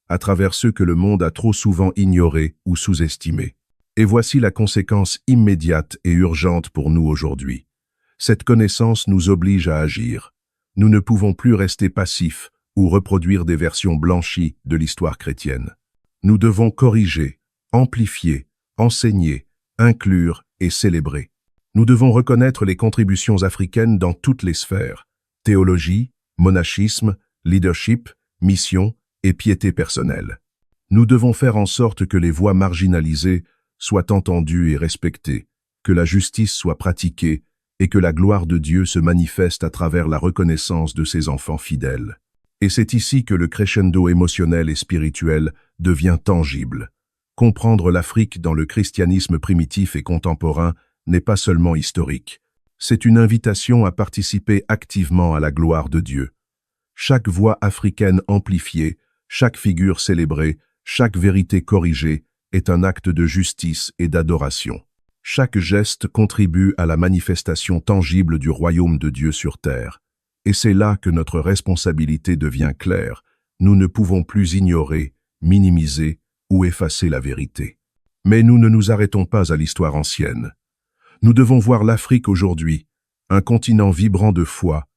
à travers ceux que le monde a trop souvent ignorés ou sous-estimés. Et voici la conséquence immédiate et urgente pour nous aujourd'hui. Cette connaissance nous oblige à agir. Nous ne pouvons plus rester passifs ou reproduire des versions blanchies de l'histoire chrétienne. Nous devons corriger, amplifier, enseigner, inclure et célébrer. Nous devons reconnaître les contributions africaines dans toutes les sphères, théologie, monachisme, leadership, mission et piété personnelle. Nous devons faire en sorte que les voix marginalisées soient entendues et respectées, que la justice soit pratiquée et que la gloire de Dieu se manifeste à travers la reconnaissance de ses enfants fidèles. Et c'est ici que le crescendo émotionnel et spirituel devient tangible. Comprendre l'Afrique dans le christianisme primitif et contemporain n'est pas seulement historique. C'est une invitation à participer activement à la gloire de Dieu. Chaque voix africaine amplifiée, chaque figure célébrée, chaque vérité corrigée est un acte de justice et d'adoration. Chaque geste contribue à la manifestation tangible du royaume de Dieu sur terre. Et c'est là que notre responsabilité devient claire. Nous ne pouvons plus ignorer, minimiser ou effacer la vérité. Mais nous ne nous arrêtons pas à l'histoire ancienne. Nous devons voir l'Afrique aujourd'hui, un continent vibrant de foi,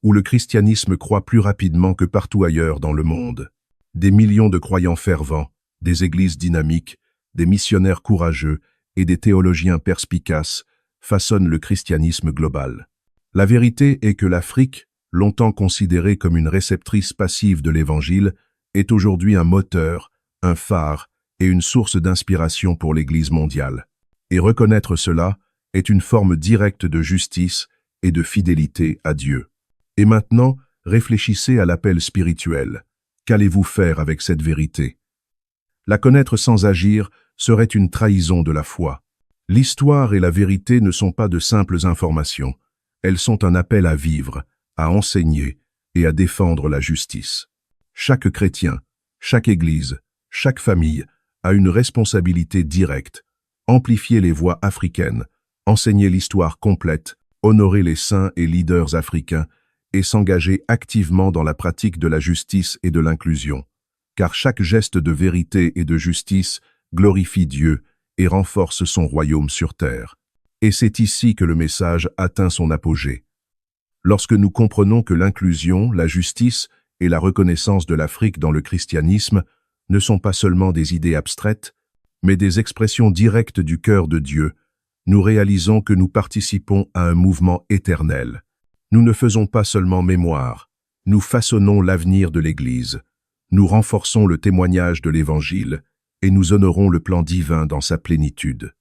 où le christianisme croît plus rapidement que partout ailleurs dans le monde. Des millions de croyants fervents, des églises dynamiques, des missionnaires courageux et des théologiens perspicaces façonnent le christianisme global. La vérité est que l'Afrique, longtemps considérée comme une réceptrice passive de l'Évangile, est aujourd'hui un moteur, un phare et une source d'inspiration pour l'Église mondiale. Et reconnaître cela est une forme directe de justice et de fidélité à Dieu. Et maintenant, réfléchissez à l'appel spirituel. Qu'allez-vous faire avec cette vérité? La connaître sans agir serait une trahison de la foi. L'histoire et la vérité ne sont pas de simples informations. Elles sont un appel à vivre, à enseigner et à défendre la justice. Chaque chrétien, chaque église, chaque famille a une responsabilité directe, amplifier les voix africaines, enseigner l'histoire complète, honorer les saints et leaders africains et s'engager activement dans la pratique de la justice et de l'inclusion. Car chaque geste de vérité et de justice glorifie Dieu et renforce son royaume sur terre. Et c'est ici que le message atteint son apogée. Lorsque nous comprenons que l'inclusion, la justice et la reconnaissance de l'Afrique dans le christianisme ne sont pas seulement des idées abstraites, mais des expressions directes du cœur de Dieu, nous réalisons que nous participons à un mouvement éternel. Nous ne faisons pas seulement mémoire, nous façonnons l'avenir de l'Église, nous renforçons le témoignage de l'Évangile et nous honorons le plan divin dans sa plénitude.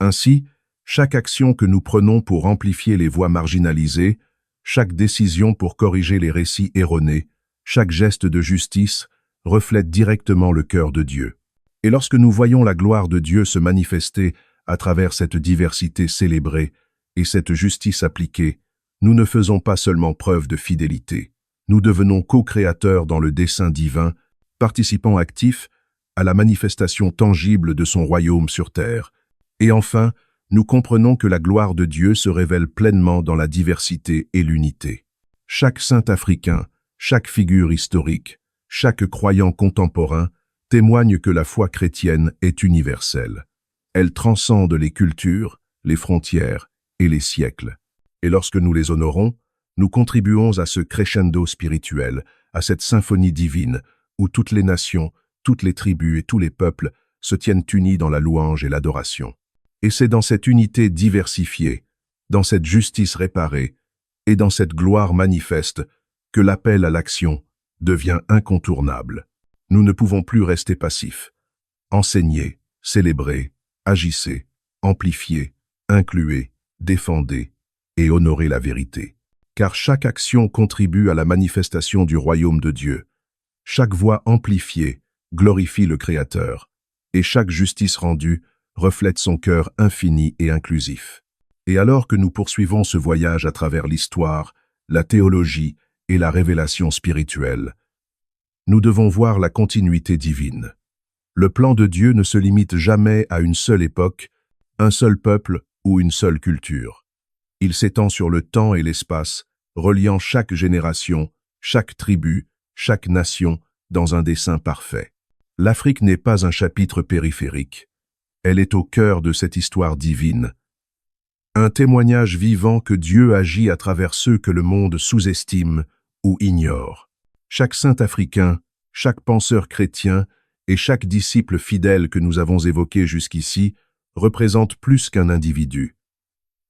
Ainsi, chaque action que nous prenons pour amplifier les voix marginalisées, chaque décision pour corriger les récits erronés, chaque geste de justice reflète directement le cœur de Dieu. Et lorsque nous voyons la gloire de Dieu se manifester à travers cette diversité célébrée et cette justice appliquée, nous ne faisons pas seulement preuve de fidélité. Nous devenons co-créateurs dans le dessein divin, participants actifs à la manifestation tangible de son royaume sur terre. Et enfin, nous comprenons que la gloire de Dieu se révèle pleinement dans la diversité et l'unité. Chaque saint africain, chaque figure historique, chaque croyant contemporain témoigne que la foi chrétienne est universelle. Elle transcende les cultures, les frontières et les siècles. Et lorsque nous les honorons, nous contribuons à ce crescendo spirituel, à cette symphonie divine où toutes les nations, toutes les tribus et tous les peuples se tiennent unis dans la louange et l'adoration. Et c'est dans cette unité diversifiée, dans cette justice réparée et dans cette gloire manifeste que l'appel à l'action devient incontournable. Nous ne pouvons plus rester passifs. Enseignez, célébrez, agissez, amplifiez, incluez, défendez et honorez la vérité. Car chaque action contribue à la manifestation du royaume de Dieu. Chaque voix amplifiée glorifie le Créateur, et chaque justice rendue reflète son cœur infini et inclusif. Et alors que nous poursuivons ce voyage à travers l'histoire, la théologie et la révélation spirituelle, nous devons voir la continuité divine. Le plan de Dieu ne se limite jamais à une seule époque, un seul peuple ou une seule culture. Il s'étend sur le temps et l'espace, reliant chaque génération, chaque tribu, chaque nation dans un dessein parfait. L'Afrique n'est pas un chapitre périphérique. Elle est au cœur de cette histoire divine. Un témoignage vivant que Dieu agit à travers ceux que le monde sous-estime ou ignore. Chaque saint africain, chaque penseur chrétien et chaque disciple fidèle que nous avons évoqué jusqu'ici représentent plus qu'un individu.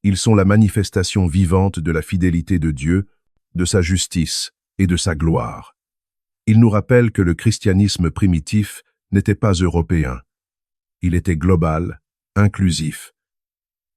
Ils sont la manifestation vivante de la fidélité de Dieu, de sa justice et de sa gloire. Ils nous rappellent que le christianisme primitif n'était pas européen. Il était global, inclusif,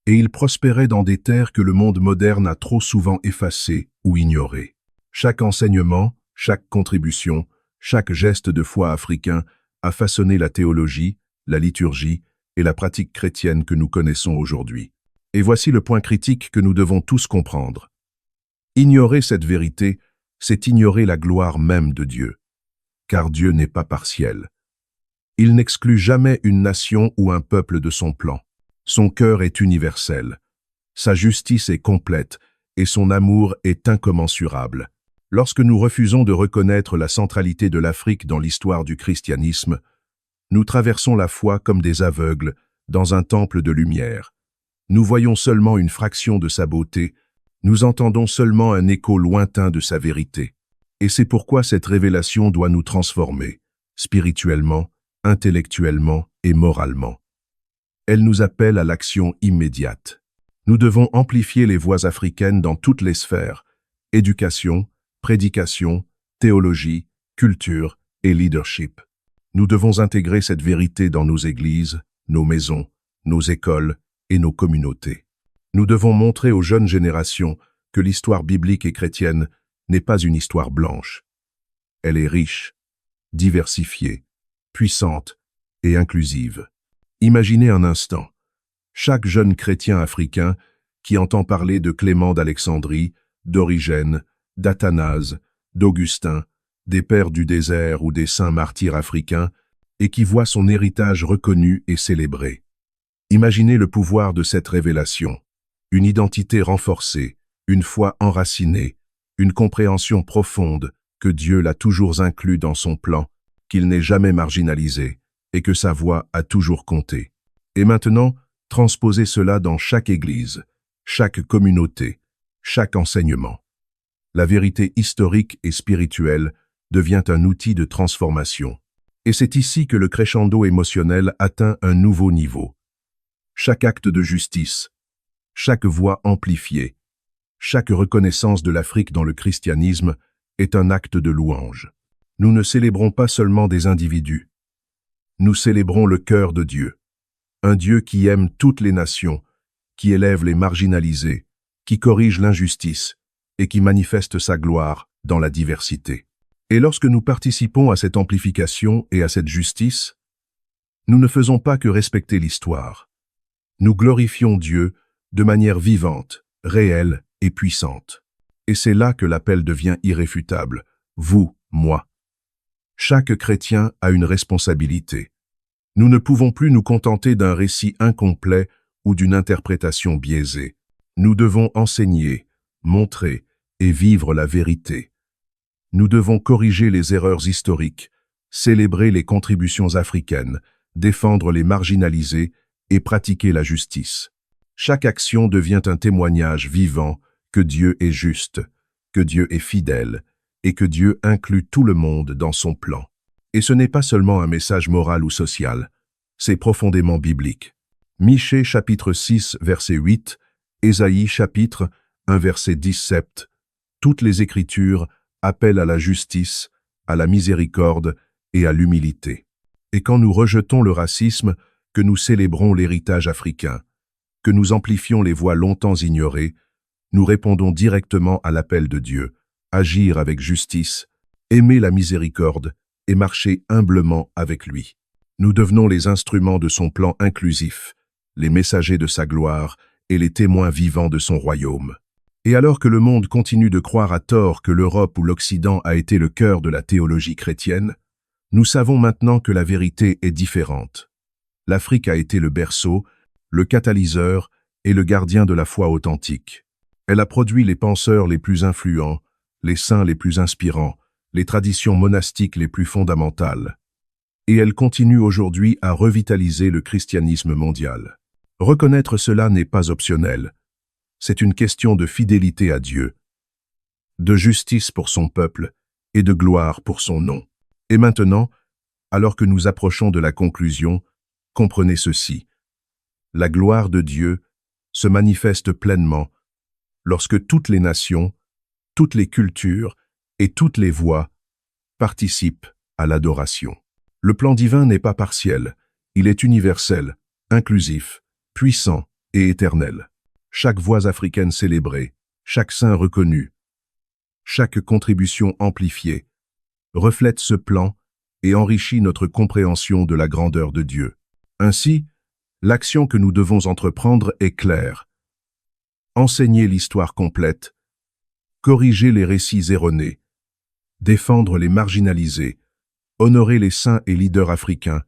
et il prospérait dans des terres que le monde moderne a trop souvent effacées ou ignorées. Chaque enseignement, chaque contribution, chaque geste de foi africain a façonné la théologie, la liturgie et la pratique chrétienne que nous connaissons aujourd'hui. Et voici le point critique que nous devons tous comprendre. Ignorer cette vérité, c'est ignorer la gloire même de Dieu, car Dieu n'est pas partiel. Il n'exclut jamais une nation ou un peuple de son plan. Son cœur est universel, sa justice est complète et son amour est incommensurable. Lorsque nous refusons de reconnaître la centralité de l'Afrique dans l'histoire du christianisme, nous traversons la foi comme des aveugles dans un temple de lumière. Nous voyons seulement une fraction de sa beauté, nous entendons seulement un écho lointain de sa vérité. Et c'est pourquoi cette révélation doit nous transformer, spirituellement, intellectuellement et moralement. Elle nous appelle à l'action immédiate. Nous devons amplifier les voix africaines dans toutes les sphères, éducation, prédication, théologie, culture et leadership. Nous devons intégrer cette vérité dans nos églises, nos maisons, nos écoles et nos communautés. Nous devons montrer aux jeunes générations que l'histoire biblique et chrétienne n'est pas une histoire blanche. Elle est riche, diversifiée, puissante et inclusive. Imaginez un instant, chaque jeune chrétien africain qui entend parler de Clément d'Alexandrie, d'Origène, d'Athanase, d'Augustin, des pères du désert ou des saints martyrs africains, et qui voit son héritage reconnu et célébré. Imaginez le pouvoir de cette révélation. Une identité renforcée, une foi enracinée, une compréhension profonde que Dieu l'a toujours inclus dans son plan, qu'il n'est jamais marginalisé et que sa voix a toujours compté. Et maintenant, transposez cela dans chaque église, chaque communauté, chaque enseignement. La vérité historique et spirituelle devient un outil de transformation. Et c'est ici que le crescendo émotionnel atteint un nouveau niveau. Chaque acte de justice, chaque voix amplifiée, chaque reconnaissance de l'Afrique dans le christianisme est un acte de louange. Nous ne célébrons pas seulement des individus. Nous célébrons le cœur de Dieu. Un Dieu qui aime toutes les nations, qui élève les marginalisés, qui corrige l'injustice et qui manifeste sa gloire dans la diversité. Et lorsque nous participons à cette amplification et à cette justice, nous ne faisons pas que respecter l'histoire. Nous glorifions Dieu de manière vivante, réelle et puissante. Et c'est là que l'appel devient irréfutable. Vous, moi. Chaque chrétien a une responsabilité. Nous ne pouvons plus nous contenter d'un récit incomplet ou d'une interprétation biaisée. Nous devons enseigner, montrer et vivre la vérité. Nous devons corriger les erreurs historiques, célébrer les contributions africaines, défendre les marginalisés et pratiquer la justice. Chaque action devient un témoignage vivant que Dieu est juste, que Dieu est fidèle et que Dieu inclut tout le monde dans son plan. Et ce n'est pas seulement un message moral ou social, c'est profondément biblique. Michée chapitre 6 verset 8, Ésaïe chapitre 1 verset 17, toutes les Écritures appellent à la justice, à la miséricorde et à l'humilité. Et quand nous rejetons le racisme, que nous célébrons l'héritage africain, que nous amplifions les voix longtemps ignorées, nous répondons directement à l'appel de Dieu, agir avec justice, aimer la miséricorde et marcher humblement avec lui. Nous devenons les instruments de son plan inclusif, les messagers de sa gloire et les témoins vivants de son royaume. Et alors que le monde continue de croire à tort que l'Europe ou l'Occident a été le cœur de la théologie chrétienne, nous savons maintenant que la vérité est différente. L'Afrique a été le berceau, le catalyseur et le gardien de la foi authentique. Elle a produit les penseurs les plus influents, les saints les plus inspirants, les traditions monastiques les plus fondamentales. Et elle continue aujourd'hui à revitaliser le christianisme mondial. Reconnaître cela n'est pas optionnel. C'est une question de fidélité à Dieu, de justice pour son peuple et de gloire pour son nom. Et maintenant, alors que nous approchons de la conclusion, comprenez ceci. La gloire de Dieu se manifeste pleinement lorsque toutes les nations, toutes les cultures et toutes les voix participent à l'adoration. Le plan divin n'est pas partiel, il est universel, inclusif, puissant et éternel. Chaque voix africaine célébrée, chaque saint reconnu, chaque contribution amplifiée, reflète ce plan et enrichit notre compréhension de la grandeur de Dieu. Ainsi, l'action que nous devons entreprendre est claire. Enseigner l'histoire complète, corriger les récits erronés, défendre les marginalisés, honorer les saints et leaders africains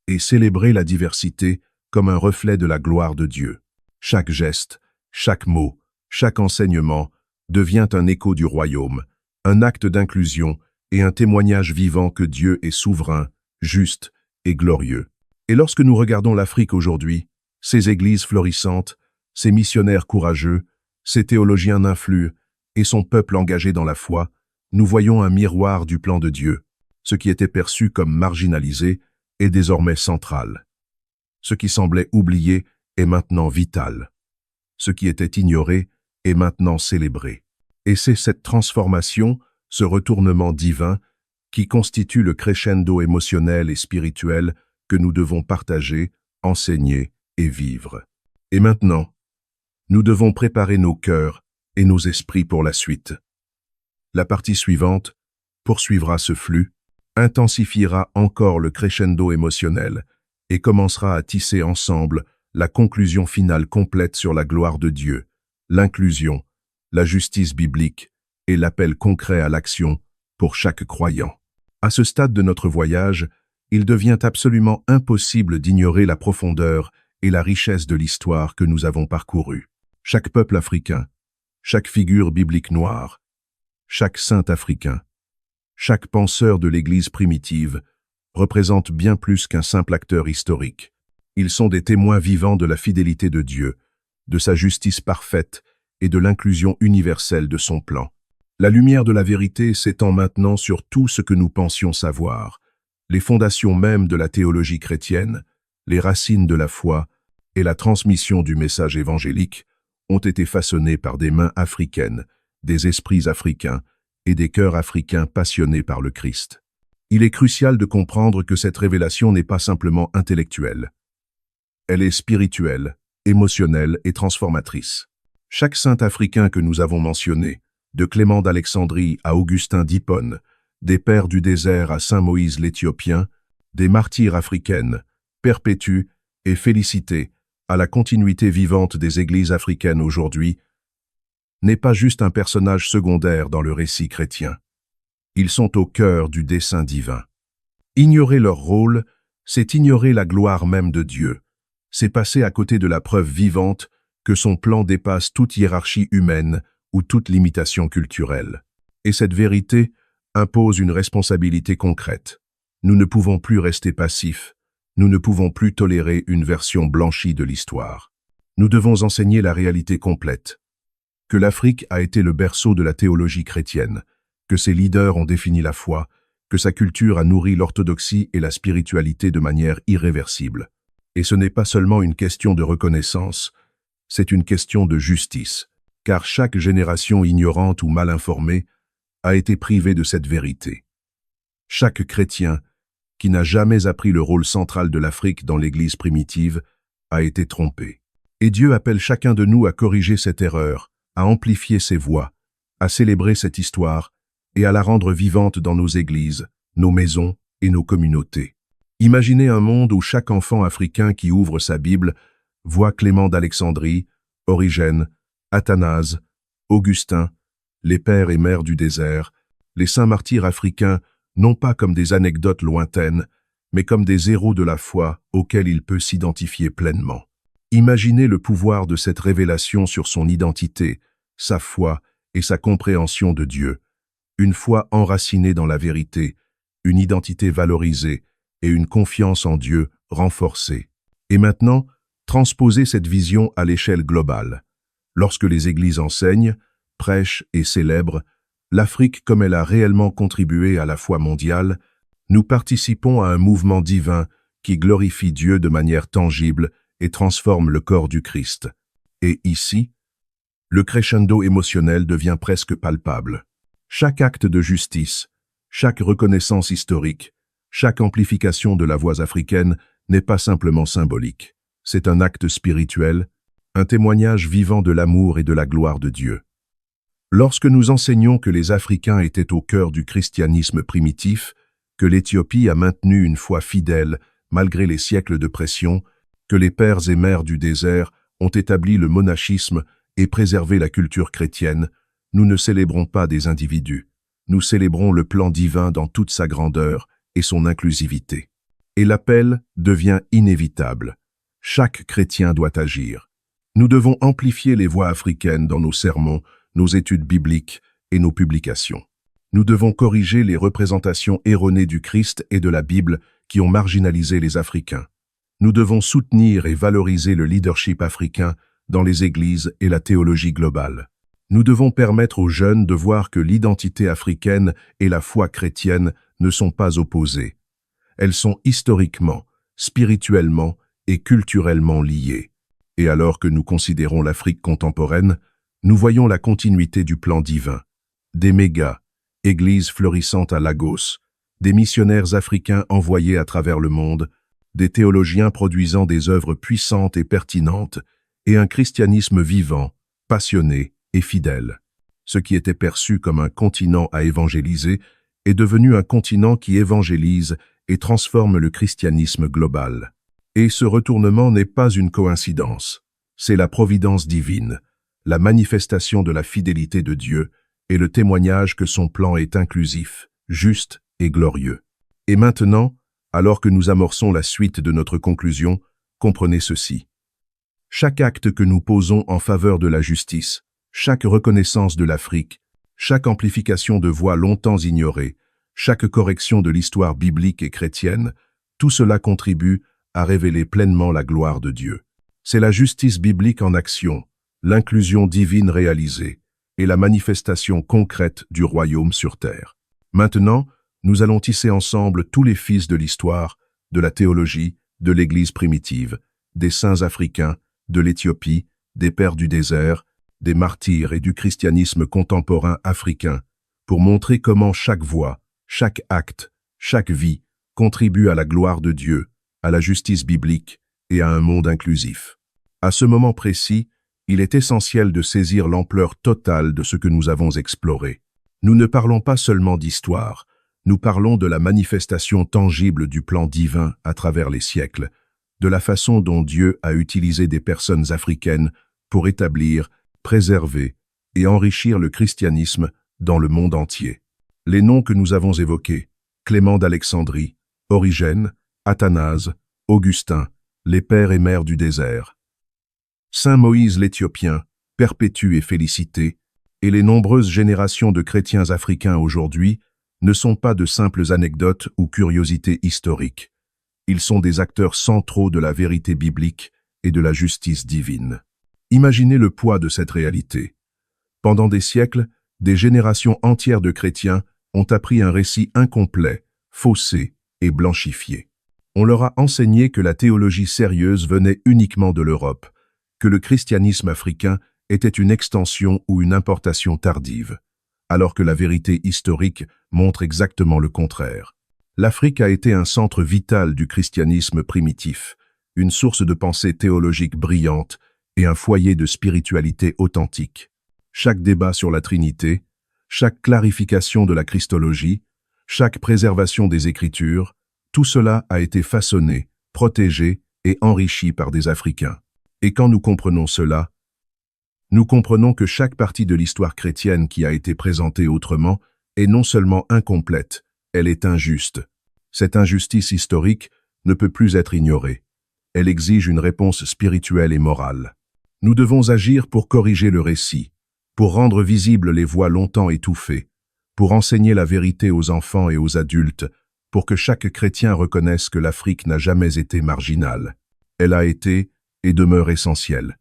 et célébrer la diversité comme un reflet de la gloire de Dieu. Chaque geste, chaque mot, chaque enseignement devient un écho du royaume, un acte d'inclusion et un témoignage vivant que Dieu est souverain, juste et glorieux. Et lorsque nous regardons l'Afrique aujourd'hui, ses églises florissantes, ses missionnaires courageux, ses théologiens influents et son peuple engagé dans la foi, nous voyons un miroir du plan de Dieu. Ce qui était perçu comme marginalisé est désormais central. Ce qui semblait oublié est maintenant vital. Ce qui était ignoré est maintenant célébré. Et c'est cette transformation, ce retournement divin, qui constitue le crescendo émotionnel et spirituel que nous devons partager, enseigner et vivre. Et maintenant, nous devons préparer nos cœurs et nos esprits pour la suite. La partie suivante poursuivra ce flux, intensifiera encore le crescendo émotionnel et commencera à tisser ensemble la conclusion finale complète sur la gloire de Dieu, l'inclusion, la justice biblique et l'appel concret à l'action pour chaque croyant. À ce stade de notre voyage, il devient absolument impossible d'ignorer la profondeur et la richesse de l'histoire que nous avons parcourue. Chaque peuple africain, chaque figure biblique noire, chaque saint africain, chaque penseur de l'Église primitive représente bien plus qu'un simple acteur historique. Ils sont des témoins vivants de la fidélité de Dieu, de sa justice parfaite et de l'inclusion universelle de son plan. La lumière de la vérité s'étend maintenant sur tout ce que nous pensions savoir, les fondations mêmes de la théologie chrétienne, les racines de la foi et la transmission du message évangélique ont été façonnées par des mains africaines, des esprits africains et des cœurs africains passionnés par le Christ. Il est crucial de comprendre que cette révélation n'est pas simplement intellectuelle. Elle est spirituelle, émotionnelle et transformatrice. Chaque saint africain que nous avons mentionné, de Clément d'Alexandrie à Augustin d'Hippone, des pères du désert à Saint Moïse l'Éthiopien, des martyrs africaines, perpétuent et félicités à la continuité vivante des églises africaines aujourd'hui, n'est pas juste un personnage secondaire dans le récit chrétien. Ils sont au cœur du dessein divin. Ignorer leur rôle, c'est ignorer la gloire même de Dieu. C'est passer à côté de la preuve vivante que son plan dépasse toute hiérarchie humaine ou toute limitation culturelle. Et cette vérité impose une responsabilité concrète. Nous ne pouvons plus rester passifs. Nous ne pouvons plus tolérer une version blanchie de l'histoire. Nous devons enseigner la réalité complète. Que l'Afrique a été le berceau de la théologie chrétienne, que ses leaders ont défini la foi, que sa culture a nourri l'orthodoxie et la spiritualité de manière irréversible. Et ce n'est pas seulement une question de reconnaissance, c'est une question de justice, car chaque génération ignorante ou mal informée a été privée de cette vérité. Chaque chrétien, qui n'a jamais appris le rôle central de l'Afrique dans l'Église primitive, a été trompé. Et Dieu appelle chacun de nous à corriger cette erreur, à amplifier ses voix, à célébrer cette histoire et à la rendre vivante dans nos églises, nos maisons et nos communautés. Imaginez un monde où chaque enfant africain qui ouvre sa Bible voit Clément d'Alexandrie, Origène, Athanase, Augustin, les pères et mères du désert, les saints martyrs africains, non pas comme des anecdotes lointaines, mais comme des héros de la foi auxquels il peut s'identifier pleinement. Imaginez le pouvoir de cette révélation sur son identité, sa foi et sa compréhension de Dieu. Une foi enracinée dans la vérité, une identité valorisée et une confiance en Dieu renforcée. Et maintenant, transposer cette vision à l'échelle globale. Lorsque les églises enseignent, prêchent et célèbrent l'Afrique comme elle a réellement contribué à la foi mondiale, nous participons à un mouvement divin qui glorifie Dieu de manière tangible et transforme le corps du Christ. Et ici, le crescendo émotionnel devient presque palpable. Chaque acte de justice, chaque reconnaissance historique, chaque amplification de la voix africaine n'est pas simplement symbolique. C'est un acte spirituel, un témoignage vivant de l'amour et de la gloire de Dieu. Lorsque nous enseignons que les Africains étaient au cœur du christianisme primitif, que l'Éthiopie a maintenu une foi fidèle malgré les siècles de pression, que les pères et mères du désert ont établi le monachisme et préservé la culture chrétienne, nous ne célébrons pas des individus. Nous célébrons le plan divin dans toute sa grandeur et son inclusivité. Et l'appel devient inévitable. Chaque chrétien doit agir. Nous devons amplifier les voix africaines dans nos sermons, nos études bibliques et nos publications. Nous devons corriger les représentations erronées du Christ et de la Bible qui ont marginalisé les Africains. Nous devons soutenir et valoriser le leadership africain dans les églises et la théologie globale. Nous devons permettre aux jeunes de voir que l'identité africaine et la foi chrétienne ne sont pas opposées. Elles sont historiquement, spirituellement et culturellement liées. Et alors que nous considérons l'Afrique contemporaine, nous voyons la continuité du plan divin. Des mégas, églises florissantes à Lagos, des missionnaires africains envoyés à travers le monde, des théologiens produisant des œuvres puissantes et pertinentes, et un christianisme vivant, passionné et fidèle. Ce qui était perçu comme un continent à évangéliser est devenu un continent qui évangélise et transforme le christianisme global. Et ce retournement n'est pas une coïncidence, c'est la providence divine, la manifestation de la fidélité de Dieu et le témoignage que son plan est inclusif, juste et glorieux. Et maintenant, alors que nous amorçons la suite de notre conclusion, comprenez ceci. Chaque acte que nous posons en faveur de la justice, chaque reconnaissance de l'Afrique, chaque amplification de voix longtemps ignorées, chaque correction de l'histoire biblique et chrétienne, tout cela contribue à révéler pleinement la gloire de Dieu. C'est la justice biblique en action, l'inclusion divine réalisée et la manifestation concrète du royaume sur terre. Maintenant, nous allons tisser ensemble tous les fils de l'histoire, de la théologie, de l'Église primitive, des saints africains, de l'Éthiopie, des pères du désert, des martyrs et du christianisme contemporain africain, pour montrer comment chaque voix, chaque acte, chaque vie contribue à la gloire de Dieu, à la justice biblique et à un monde inclusif. À ce moment précis, il est essentiel de saisir l'ampleur totale de ce que nous avons exploré. Nous ne parlons pas seulement d'histoire, nous parlons de la manifestation tangible du plan divin à travers les siècles, de la façon dont Dieu a utilisé des personnes africaines pour établir, préserver et enrichir le christianisme dans le monde entier. Les noms que nous avons évoqués, Clément d'Alexandrie, Origène, Athanase, Augustin, les pères et mères du désert, Saint Moïse l'Éthiopien, perpétué et félicité, et les nombreuses générations de chrétiens africains aujourd'hui ne sont pas de simples anecdotes ou curiosités historiques. Ils sont des acteurs centraux de la vérité biblique et de la justice divine. Imaginez le poids de cette réalité. Pendant des siècles, des générations entières de chrétiens ont appris un récit incomplet, faussé et blanchifié. On leur a enseigné que la théologie sérieuse venait uniquement de l'Europe, que le christianisme africain était une extension ou une importation tardive, alors que la vérité historique montre exactement le contraire. L'Afrique a été un centre vital du christianisme primitif, une source de pensée théologique brillante et un foyer de spiritualité authentique. Chaque débat sur la Trinité, chaque clarification de la Christologie, chaque préservation des Écritures, tout cela a été façonné, protégé et enrichi par des Africains. Et quand nous comprenons cela, nous comprenons que chaque partie de l'histoire chrétienne qui a été présentée autrement est non seulement incomplète, elle est injuste. Cette injustice historique ne peut plus être ignorée. Elle exige une réponse spirituelle et morale. Nous devons agir pour corriger le récit, pour rendre visibles les voix longtemps étouffées, pour enseigner la vérité aux enfants et aux adultes, pour que chaque chrétien reconnaisse que l'Afrique n'a jamais été marginale. Elle a été et demeure essentielle.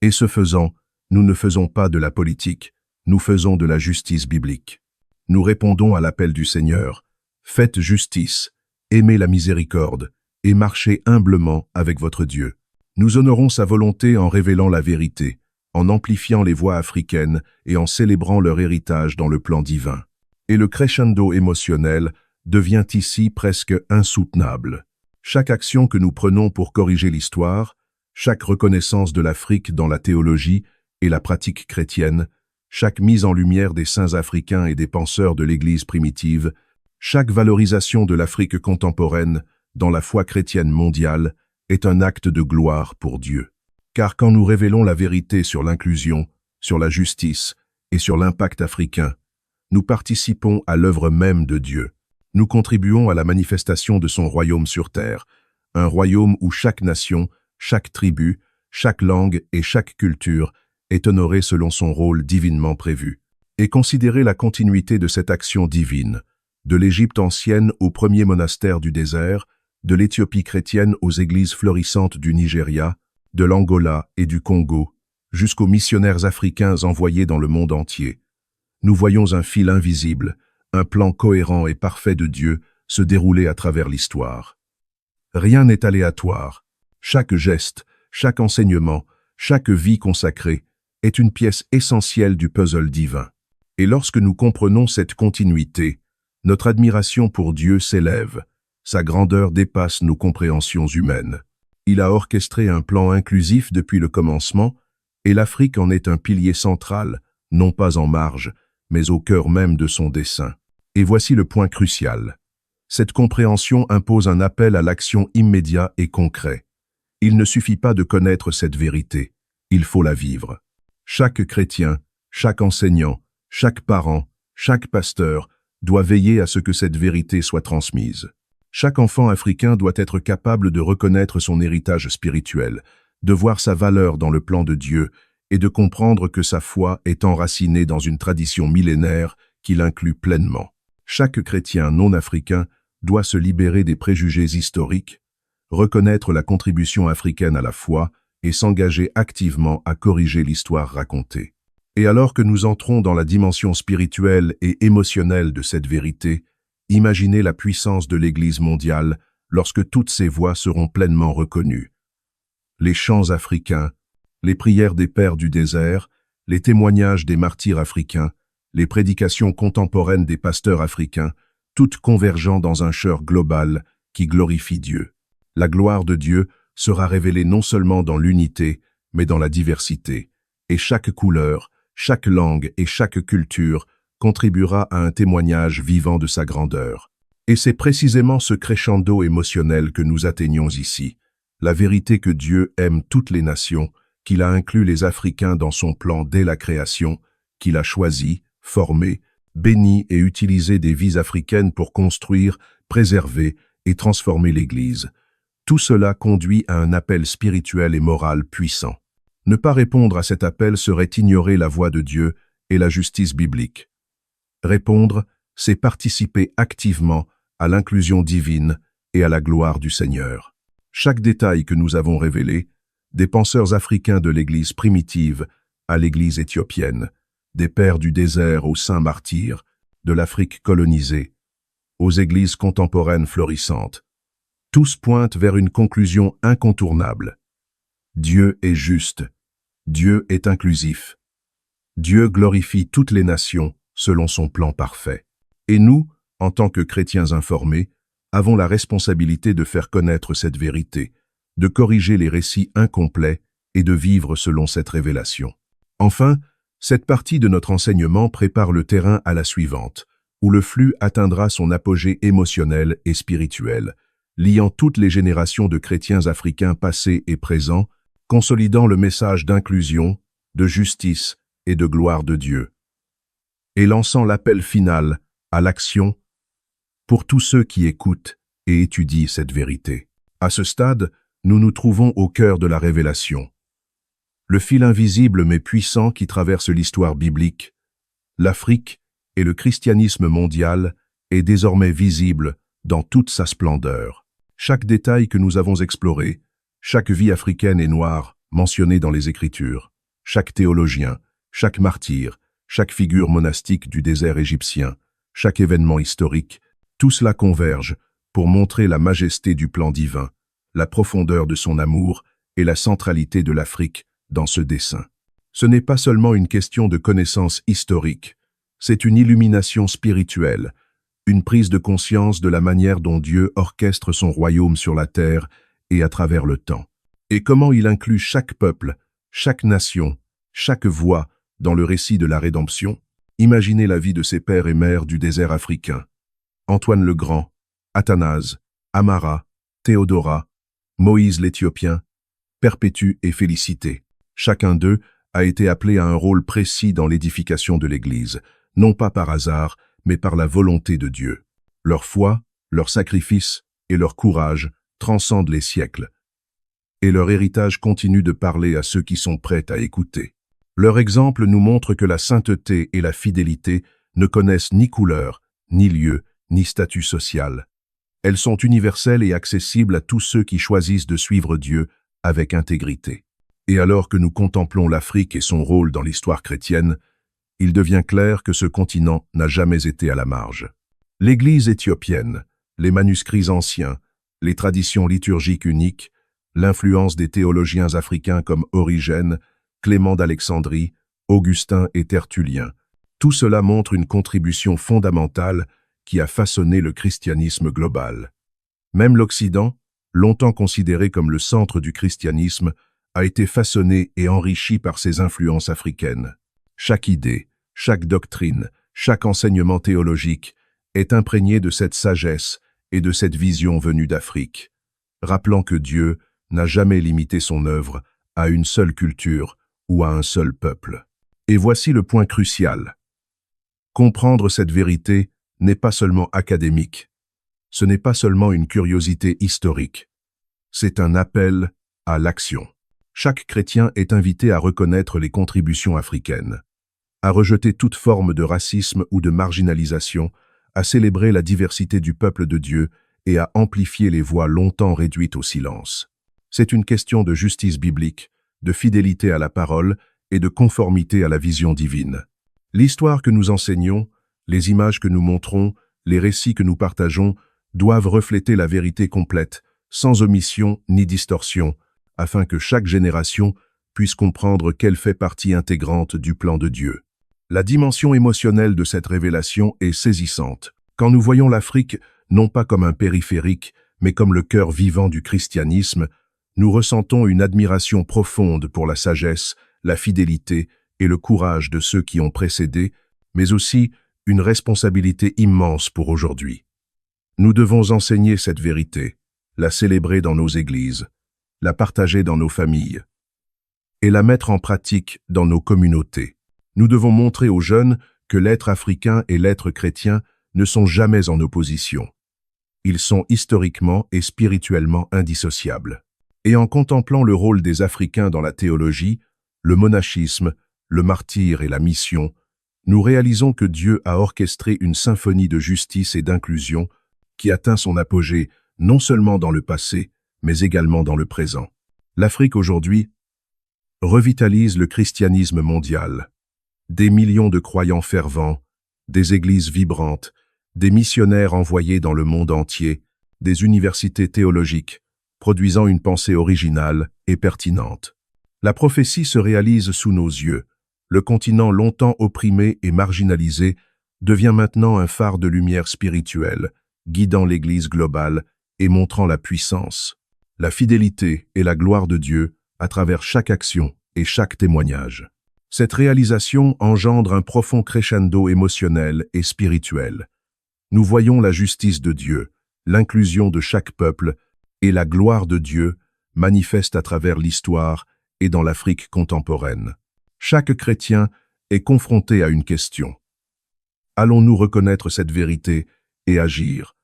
Et ce faisant, nous ne faisons pas de la politique, nous faisons de la justice biblique. Nous répondons à l'appel du Seigneur. Faites justice, aimez la miséricorde, et marchez humblement avec votre Dieu. Nous honorons sa volonté en révélant la vérité, en amplifiant les voix africaines et en célébrant leur héritage dans le plan divin. Et le crescendo émotionnel devient ici presque insoutenable. Chaque action que nous prenons pour corriger l'histoire, chaque reconnaissance de l'Afrique dans la théologie et la pratique chrétienne, chaque mise en lumière des saints africains et des penseurs de l'Église primitive, chaque valorisation de l'Afrique contemporaine dans la foi chrétienne mondiale est un acte de gloire pour Dieu. Car quand nous révélons la vérité sur l'inclusion, sur la justice et sur l'impact africain, nous participons à l'œuvre même de Dieu. Nous contribuons à la manifestation de son royaume sur terre, un royaume où chaque nation, chaque tribu, chaque langue et chaque culture est honorée selon son rôle divinement prévu. Et considérez la continuité de cette action divine, de l'Égypte ancienne au premier monastère du désert, de l'Éthiopie chrétienne aux églises florissantes du Nigeria, de l'Angola et du Congo, jusqu'aux missionnaires africains envoyés dans le monde entier. Nous voyons un fil invisible, un plan cohérent et parfait de Dieu se dérouler à travers l'histoire. Rien n'est aléatoire. Chaque geste, chaque enseignement, chaque vie consacrée est une pièce essentielle du puzzle divin. Et lorsque nous comprenons cette continuité, notre admiration pour Dieu s'élève. Sa grandeur dépasse nos compréhensions humaines. Il a orchestré un plan inclusif depuis le commencement, et l'Afrique en est un pilier central, non pas en marge, mais au cœur même de son dessein. Et voici le point crucial. Cette compréhension impose un appel à l'action immédiat et concret. Il ne suffit pas de connaître cette vérité, il faut la vivre. Chaque chrétien, chaque enseignant, chaque parent, chaque pasteur doit veiller à ce que cette vérité soit transmise. Chaque enfant africain doit être capable de reconnaître son héritage spirituel, de voir sa valeur dans le plan de Dieu et de comprendre que sa foi est enracinée dans une tradition millénaire qui l'inclut pleinement. Chaque chrétien non africain doit se libérer des préjugés historiques, reconnaître la contribution africaine à la foi et s'engager activement à corriger l'histoire racontée. Et alors que nous entrons dans la dimension spirituelle et émotionnelle de cette vérité, imaginez la puissance de l'Église mondiale lorsque toutes ces voix seront pleinement reconnues. Les chants africains, les prières des pères du désert, les témoignages des martyrs africains, les prédications contemporaines des pasteurs africains, toutes convergeant dans un chœur global qui glorifie Dieu. La gloire de Dieu sera révélée non seulement dans l'unité, mais dans la diversité, et chaque couleur, chaque langue et chaque culture contribuera à un témoignage vivant de sa grandeur. Et c'est précisément ce crescendo émotionnel que nous atteignons ici, la vérité que Dieu aime toutes les nations, qu'il a inclus les Africains dans son plan dès la création, qu'il a choisi, formé, béni et utilisé des vies africaines pour construire, préserver et transformer l'Église. Tout cela conduit à un appel spirituel et moral puissant. Ne pas répondre à cet appel serait ignorer la voix de Dieu et la justice biblique. Répondre, c'est participer activement à l'inclusion divine et à la gloire du Seigneur. Chaque détail que nous avons révélé, des penseurs africains de l'Église primitive à l'Église éthiopienne, des pères du désert aux saints martyrs, de l'Afrique colonisée, aux églises contemporaines florissantes, tous pointent vers une conclusion incontournable. Dieu est juste, Dieu est inclusif. Dieu glorifie toutes les nations selon son plan parfait. Et nous, en tant que chrétiens informés, avons la responsabilité de faire connaître cette vérité, de corriger les récits incomplets et de vivre selon cette révélation. Enfin, cette partie de notre enseignement prépare le terrain à la suivante, où le flux atteindra son apogée émotionnel et spirituel, liant toutes les générations de chrétiens africains passés et présents, consolidant le message d'inclusion, de justice et de gloire de Dieu, et lançant l'appel final à l'action pour tous ceux qui écoutent et étudient cette vérité. À ce stade, nous nous trouvons au cœur de la révélation. Le fil invisible mais puissant qui traverse l'histoire biblique, l'Afrique et le christianisme mondial est désormais visible dans toute sa splendeur. Chaque détail que nous avons exploré, chaque vie africaine et noire mentionnée dans les Écritures, chaque théologien, chaque martyr, chaque figure monastique du désert égyptien, chaque événement historique, tout cela converge pour montrer la majesté du plan divin, la profondeur de son amour et la centralité de l'Afrique dans ce dessein. Ce n'est pas seulement une question de connaissance historique, c'est une illumination spirituelle, une prise de conscience de la manière dont Dieu orchestre son royaume sur la terre et à travers le temps, et comment il inclut chaque peuple, chaque nation, chaque voix dans le récit de la rédemption. Imaginez la vie de ces pères et mères du désert africain. Antoine le Grand, Athanase, Amara, Théodora, Moïse l'Éthiopien, Perpétue et Félicité. Chacun d'eux a été appelé à un rôle précis dans l'édification de l'Église, non pas par hasard, mais par la volonté de Dieu. Leur foi, leur sacrifice et leur courage transcendent les siècles, et leur héritage continue de parler à ceux qui sont prêts à écouter. Leur exemple nous montre que la sainteté et la fidélité ne connaissent ni couleur, ni lieu, ni statut social. Elles sont universelles et accessibles à tous ceux qui choisissent de suivre Dieu avec intégrité. Et alors que nous contemplons l'Afrique et son rôle dans l'histoire chrétienne, il devient clair que ce continent n'a jamais été à la marge. L'Église éthiopienne, les manuscrits anciens, les traditions liturgiques uniques, l'influence des théologiens africains comme Origène, Clément d'Alexandrie, Augustin et Tertullien, tout cela montre une contribution fondamentale qui a façonné le christianisme global. Même l'Occident, longtemps considéré comme le centre du christianisme, a été façonné et enrichi par ces influences africaines. Chaque idée, chaque doctrine, chaque enseignement théologique est imprégné de cette sagesse et de cette vision venue d'Afrique, rappelant que Dieu n'a jamais limité son œuvre à une seule culture ou à un seul peuple. Et voici le point crucial. Comprendre cette vérité n'est pas seulement académique, ce n'est pas seulement une curiosité historique, c'est un appel à l'action. chaque chrétien est invité à reconnaître les contributions africaines, à rejeter toute forme de racisme ou de marginalisation, à célébrer la diversité du peuple de Dieu et à amplifier les voix longtemps réduites au silence. C'est une question de justice biblique, de fidélité à la parole et de conformité à la vision divine. L'histoire que nous enseignons, les images que nous montrons, les récits que nous partageons doivent refléter la vérité complète, sans omission ni distorsion, afin que chaque génération puisse comprendre qu'elle fait partie intégrante du plan de Dieu. La dimension émotionnelle de cette révélation est saisissante. Quand nous voyons l'Afrique non pas comme un périphérique, mais comme le cœur vivant du christianisme, nous ressentons une admiration profonde pour la sagesse, la fidélité et le courage de ceux qui ont précédé, mais aussi une responsabilité immense pour aujourd'hui. Nous devons enseigner cette vérité, la célébrer dans nos églises, la partager dans nos familles et la mettre en pratique dans nos communautés. Nous devons montrer aux jeunes que l'être africain et l'être chrétien ne sont jamais en opposition. Ils sont historiquement et spirituellement indissociables. Et en contemplant le rôle des Africains dans la théologie, le monachisme, le martyre et la mission, nous réalisons que Dieu a orchestré une symphonie de justice et d'inclusion qui atteint son apogée non seulement dans le passé, mais également dans le présent. L'Afrique aujourd'hui revitalise le christianisme mondial. Des millions de croyants fervents, des églises vibrantes, des missionnaires envoyés dans le monde entier, des universités théologiques, produisant une pensée originale et pertinente. La prophétie se réalise sous nos yeux. Le continent longtemps opprimé et marginalisé devient maintenant un phare de lumière spirituelle, guidant l'Église globale et montrant la puissance, la fidélité et la gloire de Dieu à travers chaque action et chaque témoignage. Cette réalisation engendre un profond crescendo émotionnel et spirituel. Nous voyons la justice de Dieu, l'inclusion de chaque peuple et la gloire de Dieu manifeste à travers l'histoire et dans l'Afrique contemporaine. Chaque chrétien est confronté à une question. Allons-nous reconnaître cette vérité et agir?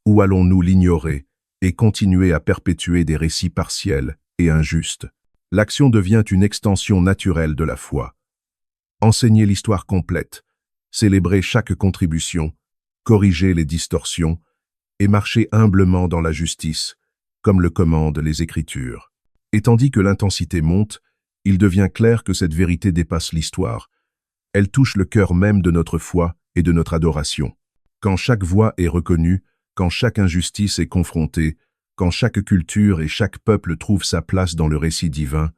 Ou allons-nous l'ignorer et continuer à perpétuer des récits partiels et injustes? L'action devient une extension naturelle de la foi. Enseigner l'histoire complète, célébrer chaque contribution, corriger les distorsions et marcher humblement dans la justice, comme le commandent les Écritures. Et tandis que l'intensité monte, il devient clair que cette vérité dépasse l'histoire. Elle touche le cœur même de notre foi et de notre adoration. Quand chaque voix est reconnue, quand chaque injustice est confrontée, quand chaque culture et chaque peuple trouve sa place dans le récit divin,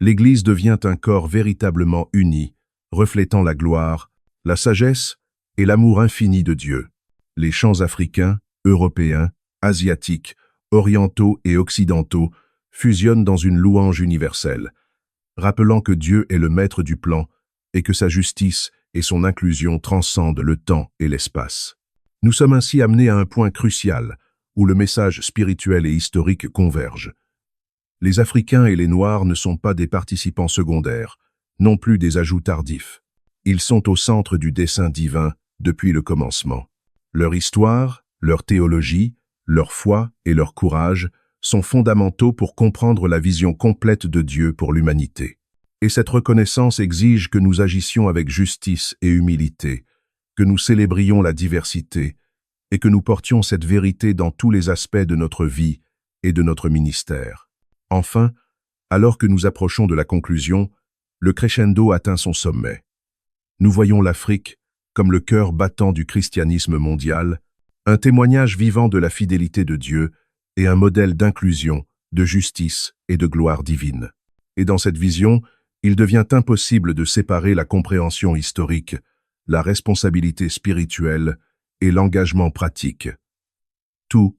l'Église devient un corps véritablement uni, reflétant la gloire, la sagesse et l'amour infini de Dieu. Les chants africains, européens, asiatiques, orientaux et occidentaux fusionnent dans une louange universelle, rappelant que Dieu est le maître du plan et que sa justice et son inclusion transcendent le temps et l'espace. Nous sommes ainsi amenés à un point crucial où le message spirituel et historique convergent. Les Africains et les Noirs ne sont pas des participants secondaires, non plus des ajouts tardifs. Ils sont au centre du dessein divin depuis le commencement. Leur histoire, leur théologie, leur foi et leur courage sont fondamentaux pour comprendre la vision complète de Dieu pour l'humanité. Et cette reconnaissance exige que nous agissions avec justice et humilité, que nous célébrions la diversité et que nous portions cette vérité dans tous les aspects de notre vie et de notre ministère. Enfin, alors que nous approchons de la conclusion, le crescendo atteint son sommet. Nous voyons l'Afrique comme le cœur battant du christianisme mondial, un témoignage vivant de la fidélité de Dieu et un modèle d'inclusion, de justice et de gloire divine. Et dans cette vision, il devient impossible de séparer la compréhension historique, la responsabilité spirituelle et l'engagement pratique. Tout